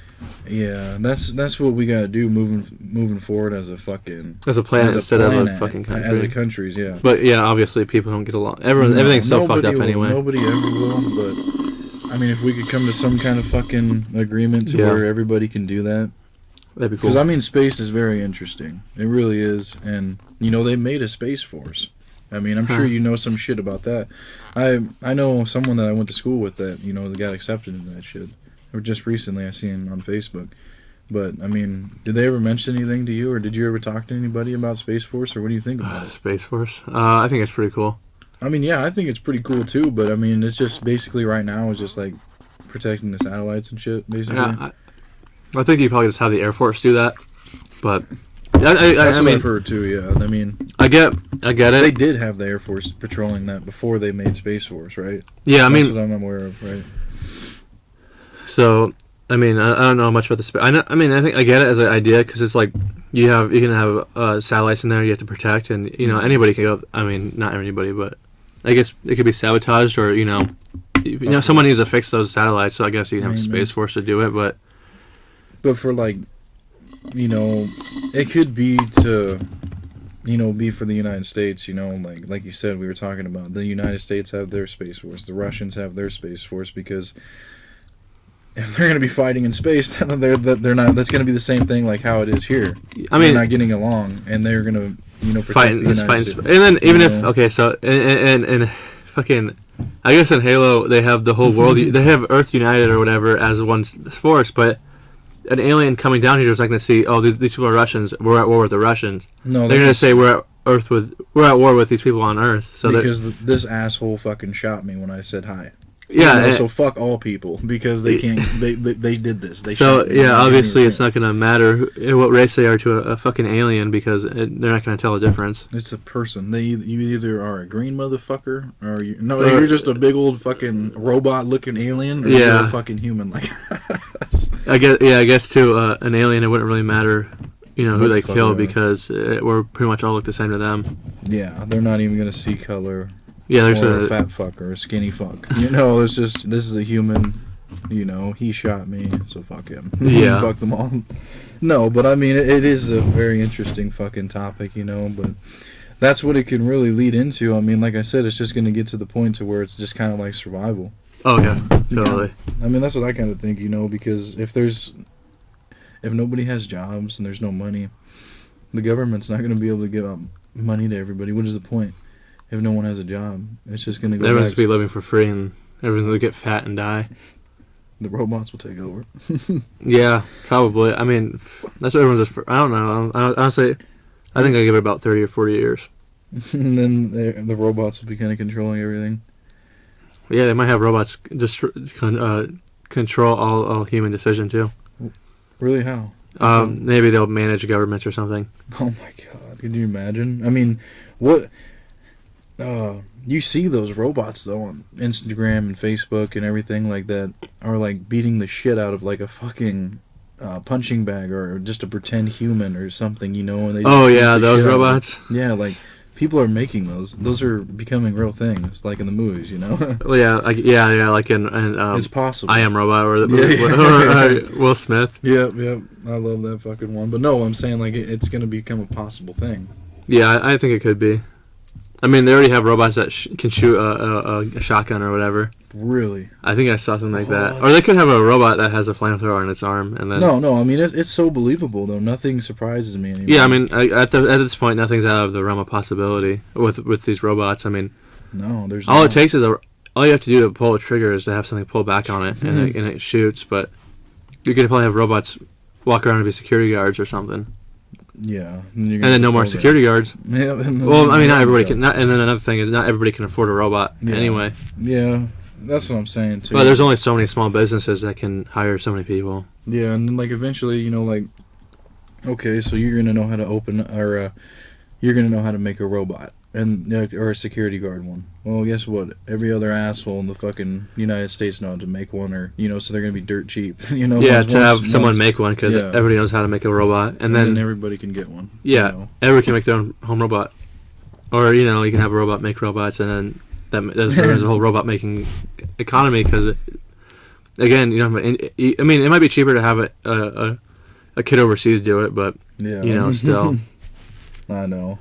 Yeah, that's what we gotta do moving forward as a planet instead of a fucking country. As a countries, yeah. But yeah, obviously people don't get along. Everything's so fucked up anyway. Nobody ever will. But I mean, if we could come to some kind of fucking agreement to where everybody can do that, that'd be cool. Because space is very interesting. It really is, and they made a space force. I mean, I'm sure you know some shit about that. I know someone that I went to school with that that got accepted into that shit. Or just recently, I seen on Facebook. But I mean, did they ever mention anything to you, or did you ever talk to anybody about Space Force, or what do you think about it? Space Force? I think it's pretty cool. I mean, yeah, I think it's pretty cool too. But I mean, it's just basically right now is just like protecting the satellites and shit, basically. Yeah, I think you probably just have the Air Force do that. But that's what I've heard too. Yeah, I mean, I get it. They did have the Air Force patrolling that before they made Space Force, right? Yeah, that's what I'm aware of, right? So, I mean, I don't know much about the space. I think I get it as an idea, because it's like you can have satellites in there you have to protect, and anybody can go. I mean, not everybody, but I guess it could be sabotaged, or someone needs to fix those satellites. So I guess you can have a Space Force to do it, but for like, it could be to, be for the United States. Like you said, we were talking about the United States have their Space Force, the Russians have their Space Force, because if they're going to be fighting in space, then they're not. That's going to be the same thing like how it is here. I mean, they're not getting along, and they're going to protect the United States. And then even if and fucking, I guess in Halo they have the whole world. They have Earth United or whatever as one force, but an alien coming down here is not going to see, oh, these people are Russians. We're at war with the Russians. No, they're going to say we're at war with these people on Earth. So because this asshole fucking shot me when I said hi. Yeah, You know, so fuck all people because they can't. They did this. They so shot me. yeah, obviously it's not going to matter what race they are to a fucking alien because they're not going to tell the difference. It's a person. You either are a green motherfucker or you're just a big old fucking robot looking alien or you're a fucking human like us. I guess to an alien it wouldn't really matter, who they kill because we're pretty much all look the same to them. Yeah, they're not even going to see color. Yeah, there's a fat fuck or a skinny fuck. It's just this is a human. He shot me, so fuck him. Yeah, fuck them all. No, but I mean, it is a very interesting fucking topic, but that's what it can really lead into. I mean, like I said, it's just going to get to the point to where it's just kind of like survival. Oh yeah, totally. I mean, that's what I kind of think, because if nobody has jobs and there's no money, the government's not going to be able to give out money to everybody. What is the point? If no one has a job, it's just going to go everyone's going to be living for free and everyone's going to get fat and die. The robots will take over. Yeah, probably. I mean, that's what everyone's just for. I don't know. Honestly, I think I give it about 30 or 40 years. And then the robots will be kind of controlling everything. Yeah, they might have robots just control all human decision, too. Really? How? Maybe they'll manage governments or something. Oh, my God. Could you imagine? I mean, what... you see those robots though on Instagram and Facebook and everything like that are like beating the shit out of like a fucking punching bag or just a pretend human or something, and they those robots. Yeah, like people are making those. Those are becoming real things, like in the movies, Well, yeah, like in it's possible. I Am Robot or Will Smith. Yep. I love that fucking one. But no, I'm saying like it's gonna become a possible thing. Yeah, I think it could be. I mean, they already have robots that can shoot a shotgun or whatever. Really? I think I saw something like that. Or they could have a robot that has a flamethrower on its arm, and then. No. I mean, it's so believable though. Nothing surprises me anymore. Yeah, I mean, at this point, nothing's out of the realm of possibility with these robots. I mean, no, there's. All it takes is all you have to do to pull a trigger is to have something pull back on it, and it shoots. But you could probably have robots walk around and be security guards or something. Yeah, and then no more security guards. Yeah, well, I mean, not everybody can. And then another thing is, not everybody can afford a robot anyway. Yeah, that's what I'm saying too. But there's only so many small businesses that can hire so many people. Yeah, and then like eventually, okay, so you're gonna know how to open or you're gonna know how to make a robot or a security guard one. Well, guess what? Every other asshole in the fucking United States knows how to make one, or so they're gonna be dirt cheap. Yeah, someone make one because everybody knows how to make a robot, and then everybody can get one. Yeah, everybody can make their own home robot, or you can have a robot make robots, and then there's a whole robot making economy because again, I mean, it might be cheaper to have a kid overseas do it, but still. I know.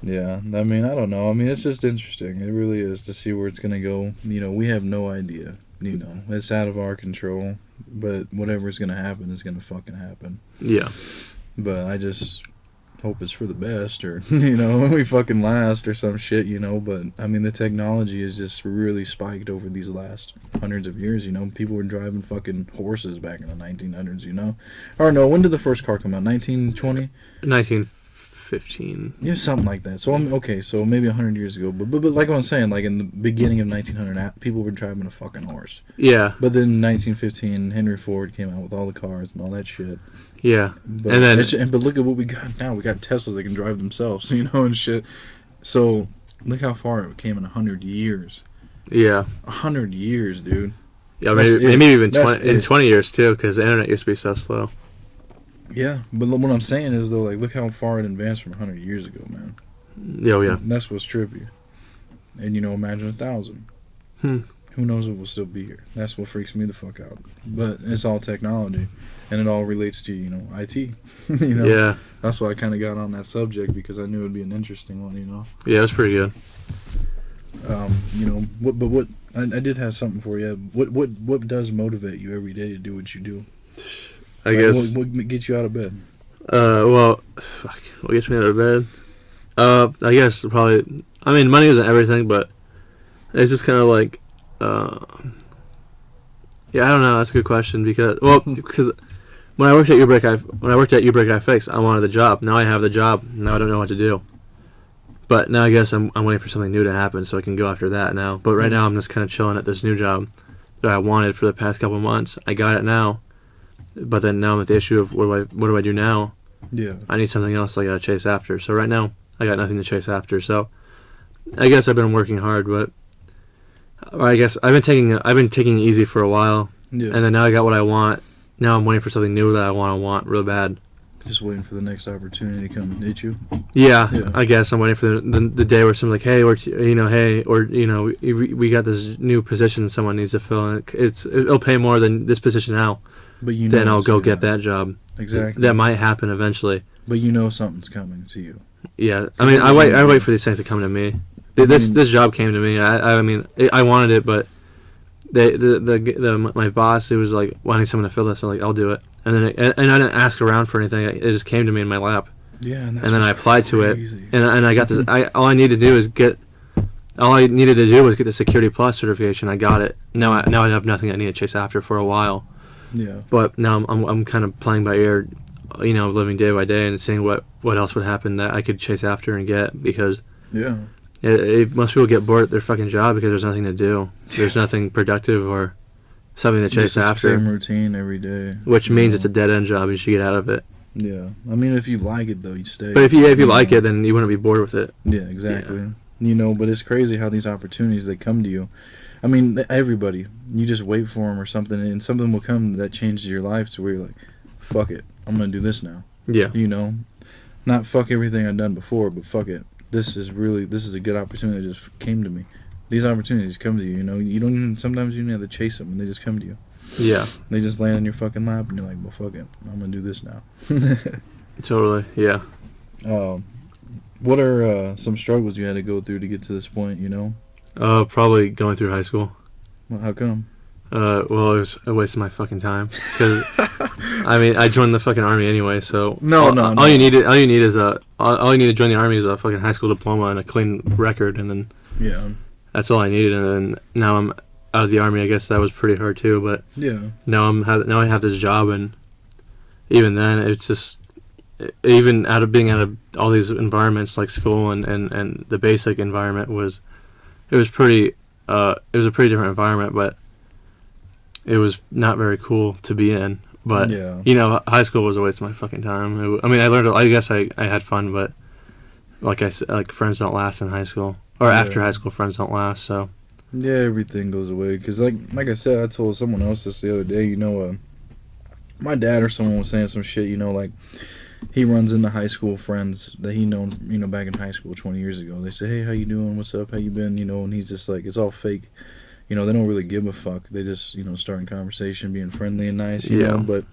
Yeah, I mean, I don't know. I mean, it's just interesting. It really is to see where it's going to go. We have no idea. It's out of our control. But whatever's going to happen is going to fucking happen. Yeah. But I just hope it's for the best or, we fucking last or some shit, But, I mean, the technology is just really spiked over these last hundreds of years, People were driving fucking horses back in the 1900s, Or no, when did the first car come out? 1920? 1915. Yeah, something like that. So so maybe 100 years ago. But like I was saying, like in the beginning of 1900, people were driving a fucking horse. Yeah. But then in 1915, Henry Ford came out with all the cars and all that shit. Yeah. But look at what we got now. We got Teslas that can drive themselves, and shit. So look how far it came in 100 years. Yeah. 100 years, dude. Yeah, maybe even 20 years too, because the internet used to be so slow. Yeah, but what I'm saying is though, like, look how far it advanced from 100 years ago, man. Oh yeah. And that's what's trippy. And imagine 1,000. Who knows if we'll still be here? That's what freaks me the fuck out. But it's all technology, and it all relates to IT. Yeah. That's why I kind of got on that subject because I knew it'd be an interesting one. Yeah, it was pretty good. What I did have something for you. What does motivate you every day to do what you do? I guess. What gets you out of bed? What gets me out of bed? I guess probably. I mean, money isn't everything, but it's just kind of like. Yeah, I don't know. That's a good question because When I worked at UBreak I wanted the job. Now I have the job. Now I don't know what to do. But now I guess I'm waiting for something new to happen so I can go after that now. But right now I'm just kind of chilling at this new job that I wanted for the past couple of months. I got it now. But then now I'm at the issue of what do I do now? Yeah. I need something else I gotta chase after. So right now I got nothing to chase after. So I guess I've been working hard, but I guess I've been taking it easy for a while. Yeah. And then now I got what I want. Now I'm waiting for something new that I want real bad. Just waiting for the next opportunity to come and hit you. Yeah, Yeah. I guess I'm waiting for the day where someone's like, hey, we got this new position someone needs to fill, and it'll pay more than this position now. But you know Then I'll it's go gonna get happen. that job. Exactly. That might happen eventually. But you know something's coming to you. Yeah, I mean, I wait for these things to come to me. This job came to me. I mean, I wanted it, but my boss, he was like wanting someone to fill this. I'm like, I'll do it. And then I didn't ask around for anything. It just came to me in my lap. Yeah, and then I applied to it, crazy. and I got this. All I needed to do was get the Security Plus certification. I got it. Now I have nothing I need to chase after for a while. Yeah. But now I'm kind of playing by ear, living day by day and seeing what else would happen that I could chase after and get, because Yeah. most people get bored at their fucking job because there's nothing to do. There's nothing productive or something to chase Just the after. same routine every day. Which means it's a dead end job. You should get out of it. Yeah. I mean, if you like it though, you stay. But if you like it, then you wouldn't be bored with it. Yeah, exactly. Yeah. But it's crazy how these opportunities, they come to you. I mean, everybody. You just wait for them or something, and something will come that changes your life to where you're like, fuck it, I'm going to do this now. Yeah. Not fuck everything I've done before, but fuck it. This is a good opportunity that just came to me. These opportunities come to you, You don't even, sometimes you don't have to chase them, and they just come to you. Yeah. They just land on your fucking lap, and you're like, well, fuck it, I'm going to do this now. Totally, yeah. What are some struggles you had to go through to get to this point, Probably going through high school. Well, how come? Well, it was a waste of my fucking time. Because, I mean, I joined the fucking army anyway, so... No. All you need to join the army is a fucking high school diploma and a clean record, and then... Yeah. That's all I needed, and then now I'm out of the army. I guess that was pretty hard too, but... Yeah. Now I have this job, and even then, it's just... Even being out of all these environments like school and the basic environment was a pretty different environment, but it was not very cool to be in. But yeah. High school was a waste of my fucking time. I learned. I guess I had fun, but like I said, like friends don't last in high school, or after high school, friends don't last. So yeah, everything goes away. Cause like I said, I told someone else this the other day. My dad or someone was saying some shit. Like. He runs into high school friends that he known, back in high school 20 years ago. They say, hey, how you doing? What's up? How you been? And he's just like, it's all fake. They don't really give a fuck. They just, starting conversation, being friendly and nice, you know. But,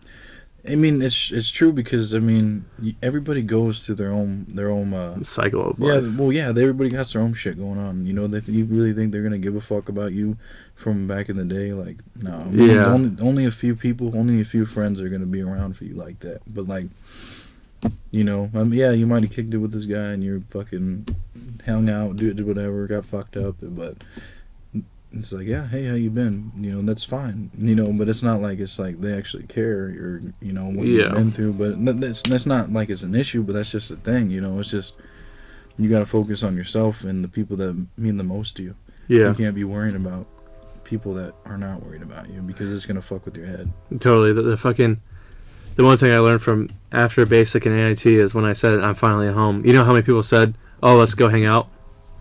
I mean, it's true because, I mean, everybody goes through their own cycle of life. Yeah, well, yeah, everybody got their own shit going on. You really think they're going to give a fuck about you from back in the day? Like, no. I mean, only a few people, only a few friends are going to be around for you like that. But, like... you might have kicked it with this guy and you're fucking hung out, did whatever, got fucked up, but it's like, yeah, hey, how you been? That's fine. But it's not like they actually care or what you've been through. But that's not like it's an issue, but that's just a thing. It's just you got to focus on yourself and the people that mean the most to you. Yeah, you can't be worrying about people that are not worried about you because it's gonna fuck with your head. Totally. The one thing I learned from after basic and AIT is when I said I'm finally at home. You know how many people said, "Oh, let's go hang out"?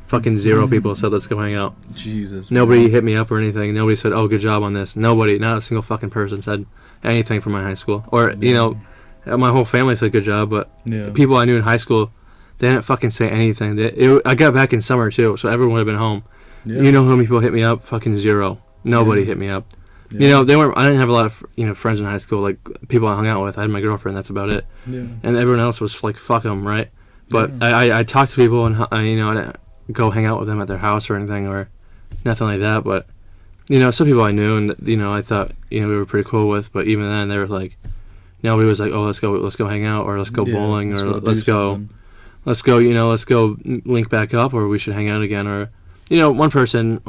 Fucking zero people said, "Let's go hang out." Jesus. Nobody hit me up or anything. Nobody said, "Oh, good job on this." Nobody, not a single fucking person said anything from my high school. Or my whole family said good job, but people I knew in high school, they didn't fucking say anything. I got back in summer too, so everyone would have been home. Yeah. You know how many people hit me up? Fucking zero. Nobody hit me up. Yeah. They weren't. I didn't have a lot of friends in high school, like people I hung out with. I had my girlfriend. That's about it. Yeah. And everyone else was like, fuck them, right? But I talked to people and I didn't go hang out with them at their house or anything or nothing like that. But some people I knew and I thought we were pretty cool with. But even then, they were like, nobody was like, oh, let's go hang out or let's go bowling or let's go link back up or we should hang out again or one person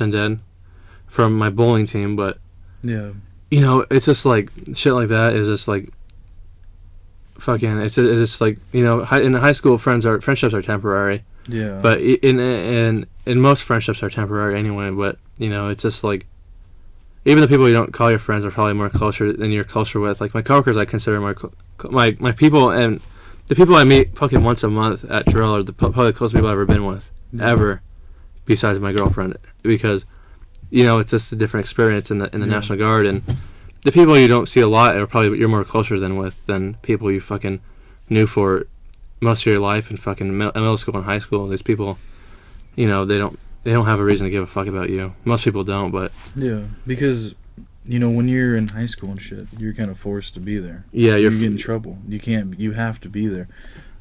did from my bowling team, but you know, it's just like shit like that is just like fucking. It's just like, you know, in high school, friendships are temporary. Yeah. But in most friendships are temporary anyway. But you know, it's just like even the people you don't call your friends are probably more closer than you're closer with. Like my coworkers, I consider my people, and the people I meet fucking once a month at drill are probably the closest people I've ever been with ever, besides my girlfriend, because you know it's just a different experience in the National Guard, and the people you don't see a lot are probably you're more closer than people you fucking knew for most of your life in fucking middle school and high school. These people, you know, they don't have a reason to give a fuck about you. Most people don't, but yeah, because you know when you're in high school and shit, you're kind of forced to be there. Yeah, you get in trouble. You have to be there.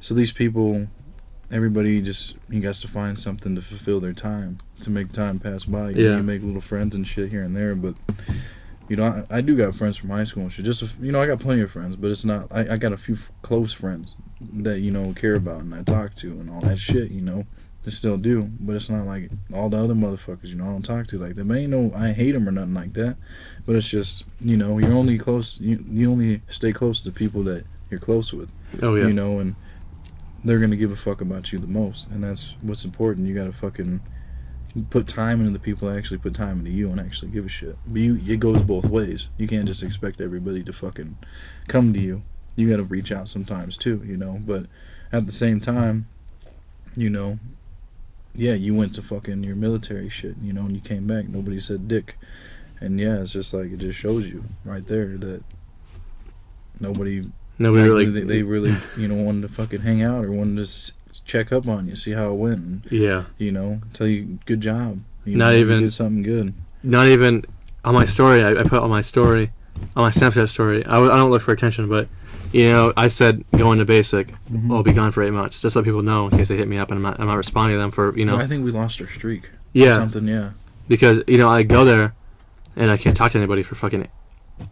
So these people, everybody just has to find something to fulfill their time, to make time pass by. You make little friends and shit here and there, but you know I do got friends from high school and shit. You know I got plenty of friends, but it's not. I got a few close friends that you know care about and I talk to and all that shit. You know. They still do, but it's not like all the other motherfuckers, you know, I don't talk to like that. But ain't no, I hate them or nothing like that. But it's just, you know, you're only close, you only stay close to people that you're close with. Oh, yeah. You know, and they're going to give a fuck about you the most. And that's what's important. You got to fucking put time into the people that actually put time into you and actually give a shit. But it goes both ways. You can't just expect everybody to fucking come to you. You got to reach out sometimes too, you know. But at the same time, you know, yeah, you went to fucking your military shit, you know, and you came back. Nobody said dick. And yeah, it's just like, it just shows you right there that nobody really, they really, you know, wanted to fucking hang out or wanted to check up on you, see how it went. And, yeah. You know, tell you, good job. You not know, even. You did something good. Not even on my story. I put on my story, on my Snapchat story. I don't look for attention, but you know, I said going to basic. I'll be gone for 8 months. Just let people know in case they hit me up and I'm not responding to them for, you know. I think we lost our streak. Yeah. Or something, yeah. Because, you know, I go there and I can't talk to anybody for fucking.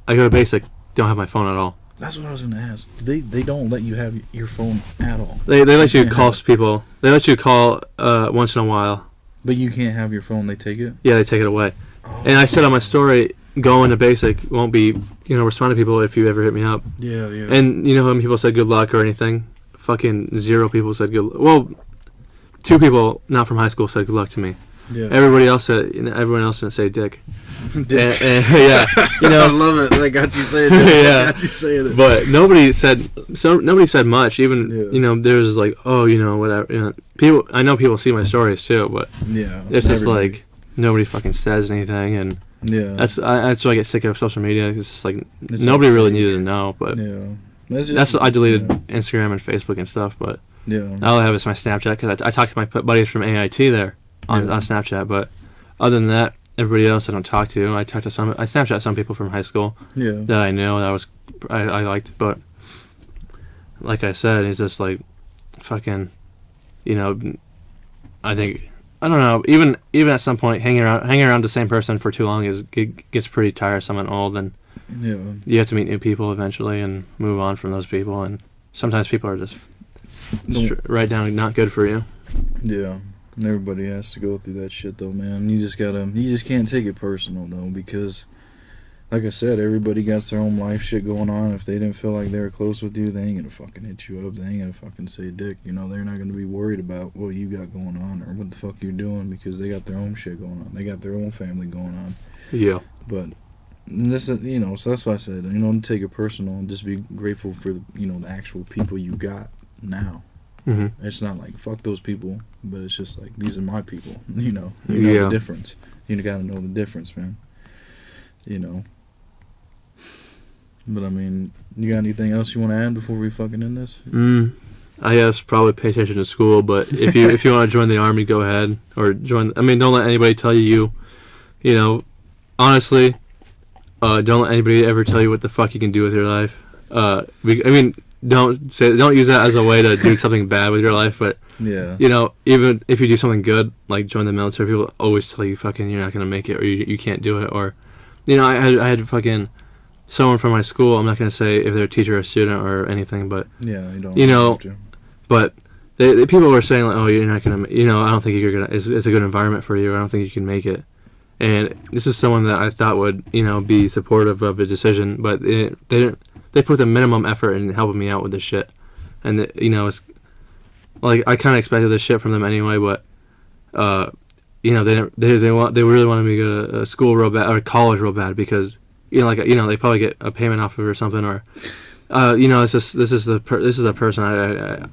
I go to basic, don't have my phone at all. That's what I was gonna ask. They don't let you have your phone at all. They let you call people. They let you call once in a while. But you can't have your phone. They take it. Yeah, they take it away. Oh. And I said on my story, going to basic won't be, you know, respond to people if you ever hit me up. Yeah, yeah. And you know how many people said good luck or anything? Fucking 0 people said good luck. Well, 2 people not from high school said good luck to me. Yeah. Everyone else didn't say dick. Dick. Yeah. You know, I love it. I got you saying it. Yeah. I got you saying it. But nobody said much. Even you know, there's like, oh, you know, whatever. You know, people. I know people see my stories too, but yeah, it's just like nobody fucking says anything, and yeah, that's why I get sick of social media. It's just like nobody really needed to know. But yeah, that's I deleted Instagram and Facebook and stuff. But yeah, all I have is my Snapchat because I talk to my buddies from AIT there on Snapchat. But other than that, everybody else I don't talk to. I Snapchat some people from high school that I know that I liked, but like I said, it's just like fucking, you know, I think I don't know. Even at some point, hanging around the same person for too long gets pretty tiresome and old, and you have to meet new people eventually and move on from those people. And sometimes people are just right down not good for you. Yeah. Everybody has to go through that shit though, man. You just can't take it personal though, because like I said, everybody got their own life shit going on. If they didn't feel like they were close with you, they ain't gonna fucking hit you up. They ain't gonna fucking say dick. You know, they're not gonna be worried about what you got going on or what the fuck you're doing, because they got their own shit going on. They got their own family going on. Yeah. But this is, you know, so that's why I said, you know, don't take it personal and just be grateful for, you know, the actual people you got now. Mm-hmm. It's not like fuck those people, but it's just like these are my people. You know the difference. You gotta know the difference, man. You know. But I mean, you got anything else you want to add before we fucking end this? I guess probably pay attention to school, but if you want to join the army, go ahead or join. I mean, don't let anybody tell you know, honestly, don't let anybody ever tell you what the fuck you can do with your life. I mean. Don't use that as a way to do something bad with your life, but you know, even if you do something good, like join the military, people always tell you fucking you're not gonna make it or you can't do it, or you know, I had fucking someone from my school. I'm not gonna say if they're a teacher or a student or anything, but you know, but people were saying like, oh, you're not gonna, you know, I don't think you're gonna. It's a good environment for you. I don't think you can make it, And this is someone that I thought would, be supportive of a decision, but they didn't. They put the minimum effort in helping me out with this shit, and it's like I kind of expected this shit from them anyway. But they really wanted me to go to a school real bad or college real bad because they probably get a payment off of it or something, or this is the person I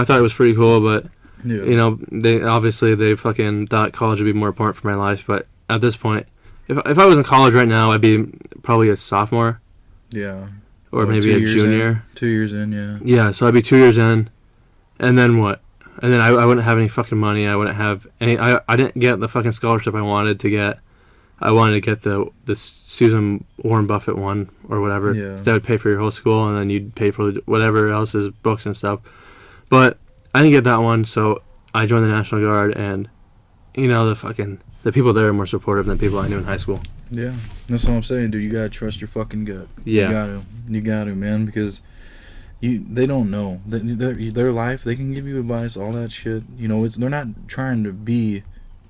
thought it was pretty cool, but they fucking thought college would be more important for my life, but at this point, if I was in college right now, I'd be probably a sophomore. Yeah. Or maybe a junior. 2 years in, yeah. Yeah, so I'd be 2 years in, and then what? And then I wouldn't have any fucking money. I wouldn't have any. I didn't get the fucking scholarship I wanted to get. I wanted to get the Susan Warren Buffett one or whatever. Yeah. That would pay for your whole school, and then you'd pay for whatever else's books and stuff. But I didn't get that one, so I joined the National Guard, and the people there are more supportive than people I knew in high school. Yeah, that's what I'm saying, dude. You gotta trust your fucking gut. Yeah. You gotta, man, because they don't know their life. They can give you advice, all that shit. They're not trying to be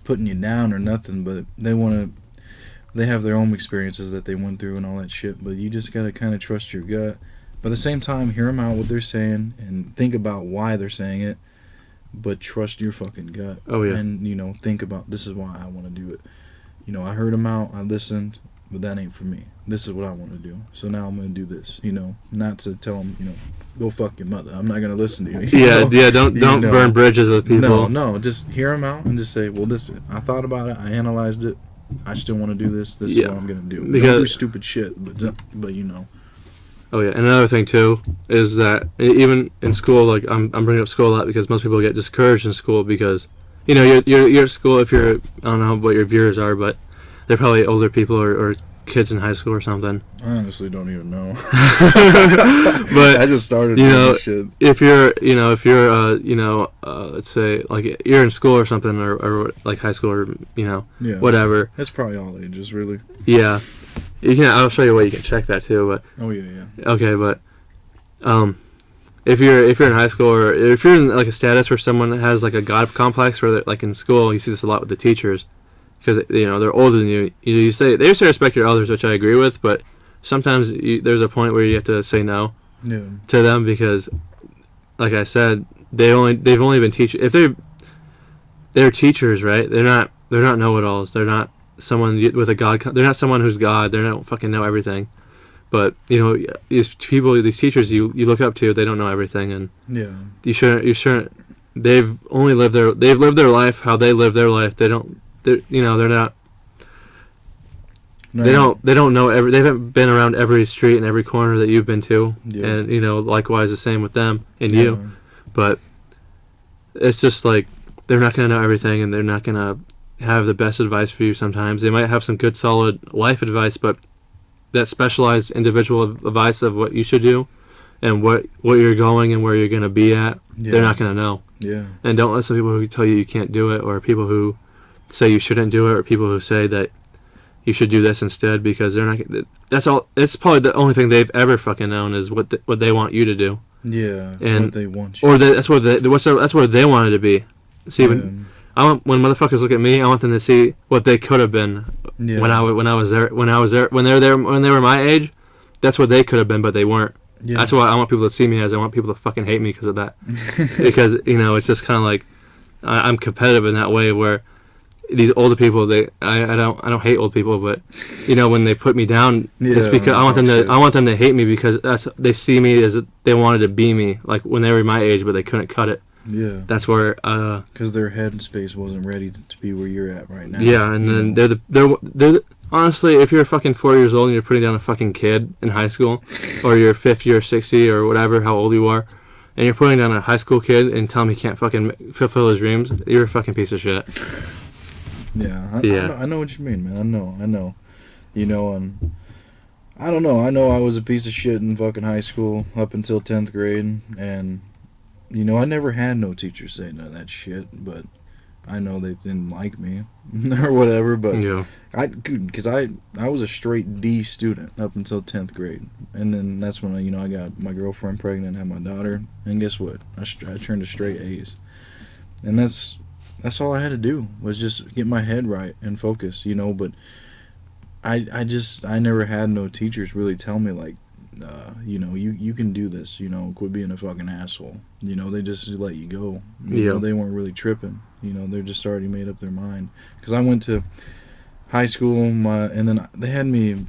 putting you down or nothing, but they have their own experiences that they went through and all that shit. But you just gotta kind of trust your gut. But at the same time, hear them out what they're saying and think about why they're saying it. But trust your fucking gut. Oh yeah. And think about, this is why I want to do it. I heard them out, I listened, but that ain't for me. This is what I want to do. So now I'm going to do this, not to tell them, go fuck your mother. I'm not going to listen to you. Yeah, don't burn bridges with people. No, just hear them out and just say, well, I thought about it, I analyzed it, I still want to do this. This is what I'm going to do. Because, don't do stupid shit, but Oh yeah, and another thing too is that even in school, like I'm bringing up school a lot because most people get discouraged in school because, you're at school. If I don't know what your viewers are, but they're probably older people or kids in high school or something. I honestly don't even know. But I just started doing this shit. If you're let's say like you're in school or something or like high school or whatever. That's probably all ages, really. Yeah. I'll show you what you can check that too, but oh yeah. Okay, but if you're in high school or if you're in like a status where someone has like a god complex, or like in school, you see this a lot with the teachers because they're older than you. They say respect your elders, which I agree with, but sometimes there's a point where you have to say no to them because, like I said, they've only been teachers. If they're teachers, right? They're not know-it-alls. They're not someone with a god. They're not someone who's God. They don't fucking know everything. But these people, these teachers you look up to, they don't know everything, and you shouldn't. They've lived their life how they live their life. They're not. No. They don't know they haven't been around every street and every corner that you've been to, and likewise the same with them and you. But it's just like they're not gonna know everything, and they're not gonna have the best advice for you. Sometimes they might have some good solid life advice, but that specialized individual advice of what you should do and what you're going and where you're going to be at, they're not going to know. Yeah. And don't listen to people who tell you can't do it, or people who say you shouldn't do it, or people who say that you should do this instead, because they're not. That's all. It's probably the only thing they've ever fucking known is what they want you to do. Yeah. And what they want you. Or that's what they wanted to be. See, when motherfuckers look at me, I want them to see what they could have been when they were my age. That's what they could have been, but they weren't. Yeah. That's what I want people to see me as. I want people to fucking hate me because of that. Because it's just kind of like I'm competitive in that way where these older people, I don't hate old people, but when they put me down, it's because I want them to hate me because they see me as they wanted to be me, like when they were my age, but they couldn't cut it. Yeah, that's where because their head space wasn't ready to be where you're at right now. Yeah, and then they're honestly, if you're fucking 4 years old and you're putting down a fucking kid in high school, or you're 50 or 60 or whatever, how old you are, and you're putting down a high school kid and telling him he can't fucking fulfill his dreams, you're a fucking piece of shit. Yeah, I know what you mean, man. I know. And I don't know. I know I was a piece of shit in fucking high school up until 10th grade, and I never had no teachers say none of that shit, but I know they didn't like me or whatever, but yeah. Because I was a straight D student up until 10th grade, and then that's when I got my girlfriend pregnant, had my daughter, and guess what? I turned to straight A's, and that's that's all I had to do was just get my head right and focus, you know. But I never had no teachers really tell me like, you know, you can do this, you know, quit being a fucking asshole. You know, they just let you go. You know, they weren't really tripping. You know, they're just already made up their mind. Because I went to high school, and then they had me.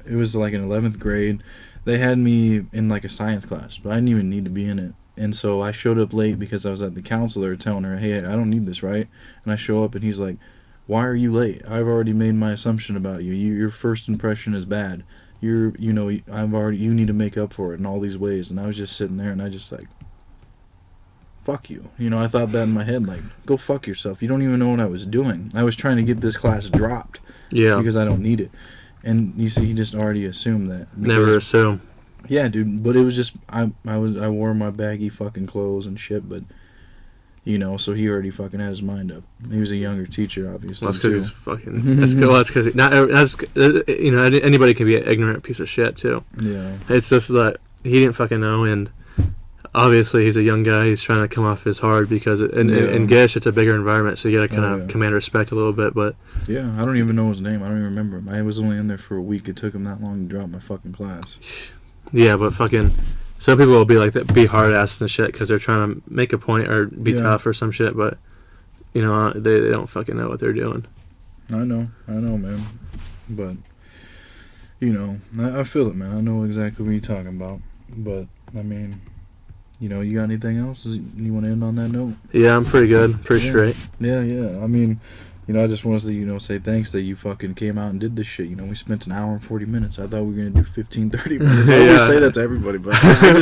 It was like in 11th grade. They had me in like a science class, but I didn't even need to be in it. And so I showed up late because I was at the counselor telling her, hey, I don't need this, right? And I show up and he's like, why are you late? I've already made my assumption about you. Your first impression is bad. You know, you need to make up for it in all these ways. And I was just sitting there and I just like, fuck you. You know, I thought that in my head, like, go fuck yourself. You don't even know what I was doing. I was trying to get this class dropped. Yeah. Because I don't need it. And you see, he just already assumed that. Never assume. Yeah, dude. But it was just, I wore my baggy fucking clothes and shit, but, you know, so he already fucking had his mind up. He was a younger teacher, obviously. Well, that's because he's fucking. That's because you know, anybody can be an ignorant piece of shit too. Yeah. It's just that he didn't fucking know, and obviously he's a young guy. He's trying to come off as hard because in Gish it's a bigger environment, so you got to kind of command respect a little bit. But yeah, I don't even know his name. I don't even remember him. I was only in there for a week. It took him that long to drop my fucking class. Yeah, but fucking some people will be like that, be hard asses and shit because they're trying to make a point or be tough or some shit. But you know, they don't fucking know what they're doing. I know, man. But you know, I feel it, man. I know exactly what you're talking about. But I mean, you know, you got anything else? You want to end on that note? Yeah, I'm pretty good. Pretty straight. Yeah. I mean, you know, I just want to, you know, say thanks that you fucking came out and did this shit. You know, we spent an hour and 40 minutes. I thought we were going to do 15, 30 minutes. I always say that to everybody, but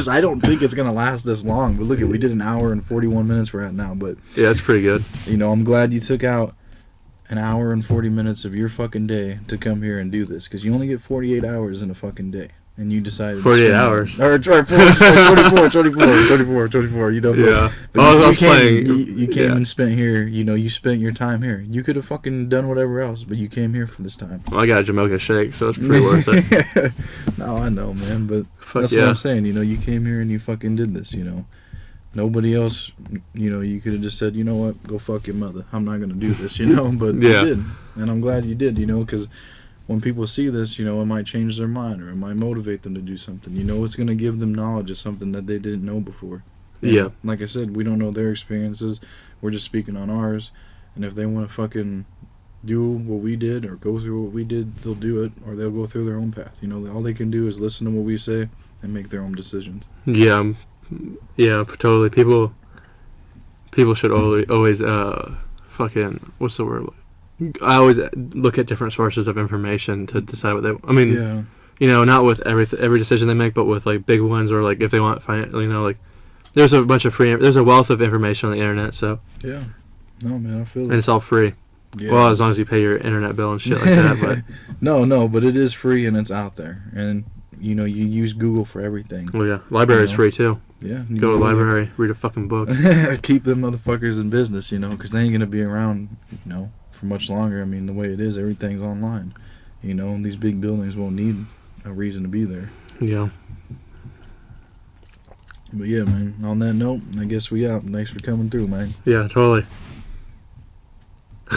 I don't think it's going to last this long. But look, we did an hour and 41 minutes we're at now. But yeah, that's pretty good. You know, I'm glad you took out an hour and 40 minutes of your fucking day to come here and do this. Because you only get 48 hours in a fucking day. And you decided 48 hours. Or 24, you know. Yeah. But you came and spent here, you know, you spent your time here. You could have fucking done whatever else, but you came here for this time. Well, I got a Jamaica shake, so it's pretty worth it. No, I know, man, but that's what I'm saying. You know, you came here and you fucking did this, you know. Nobody else, you know, you could have just said, you know what, go fuck your mother. I'm not going to do this, you know, but you did. And I'm glad you did, you know, because when people see this, you know, it might change their mind or it might motivate them to do something. You know, it's going to give them knowledge of something that they didn't know before. And yeah. Like I said, we don't know their experiences. We're just speaking on ours. And if they want to fucking do what we did or go through what we did, they'll do it or they'll go through their own path. You know, all they can do is listen to what we say and make their own decisions. Yeah. Yeah, totally. People should always fucking, what's the word? I always look at different sources of information to decide what they. I mean, you know, not with every decision they make, but with like big ones or like if they want, you know, like there's a bunch of there's a wealth of information on the internet. So yeah, no man, I feel it. And it's all free. Yeah. Well, as long as you pay your internet bill and shit like that. But no, but it is free and it's out there, and you know you use Google for everything. Well, yeah, library's free too. Yeah, go to the library, read a fucking book. Keep them motherfuckers in business, you know, because they ain't gonna be around, you know, for much longer. I mean, the way it is, everything's online. You know, and these big buildings won't need a reason to be there. Yeah. But yeah, man, on that note, I guess we out. Thanks for coming through, man. Yeah, totally.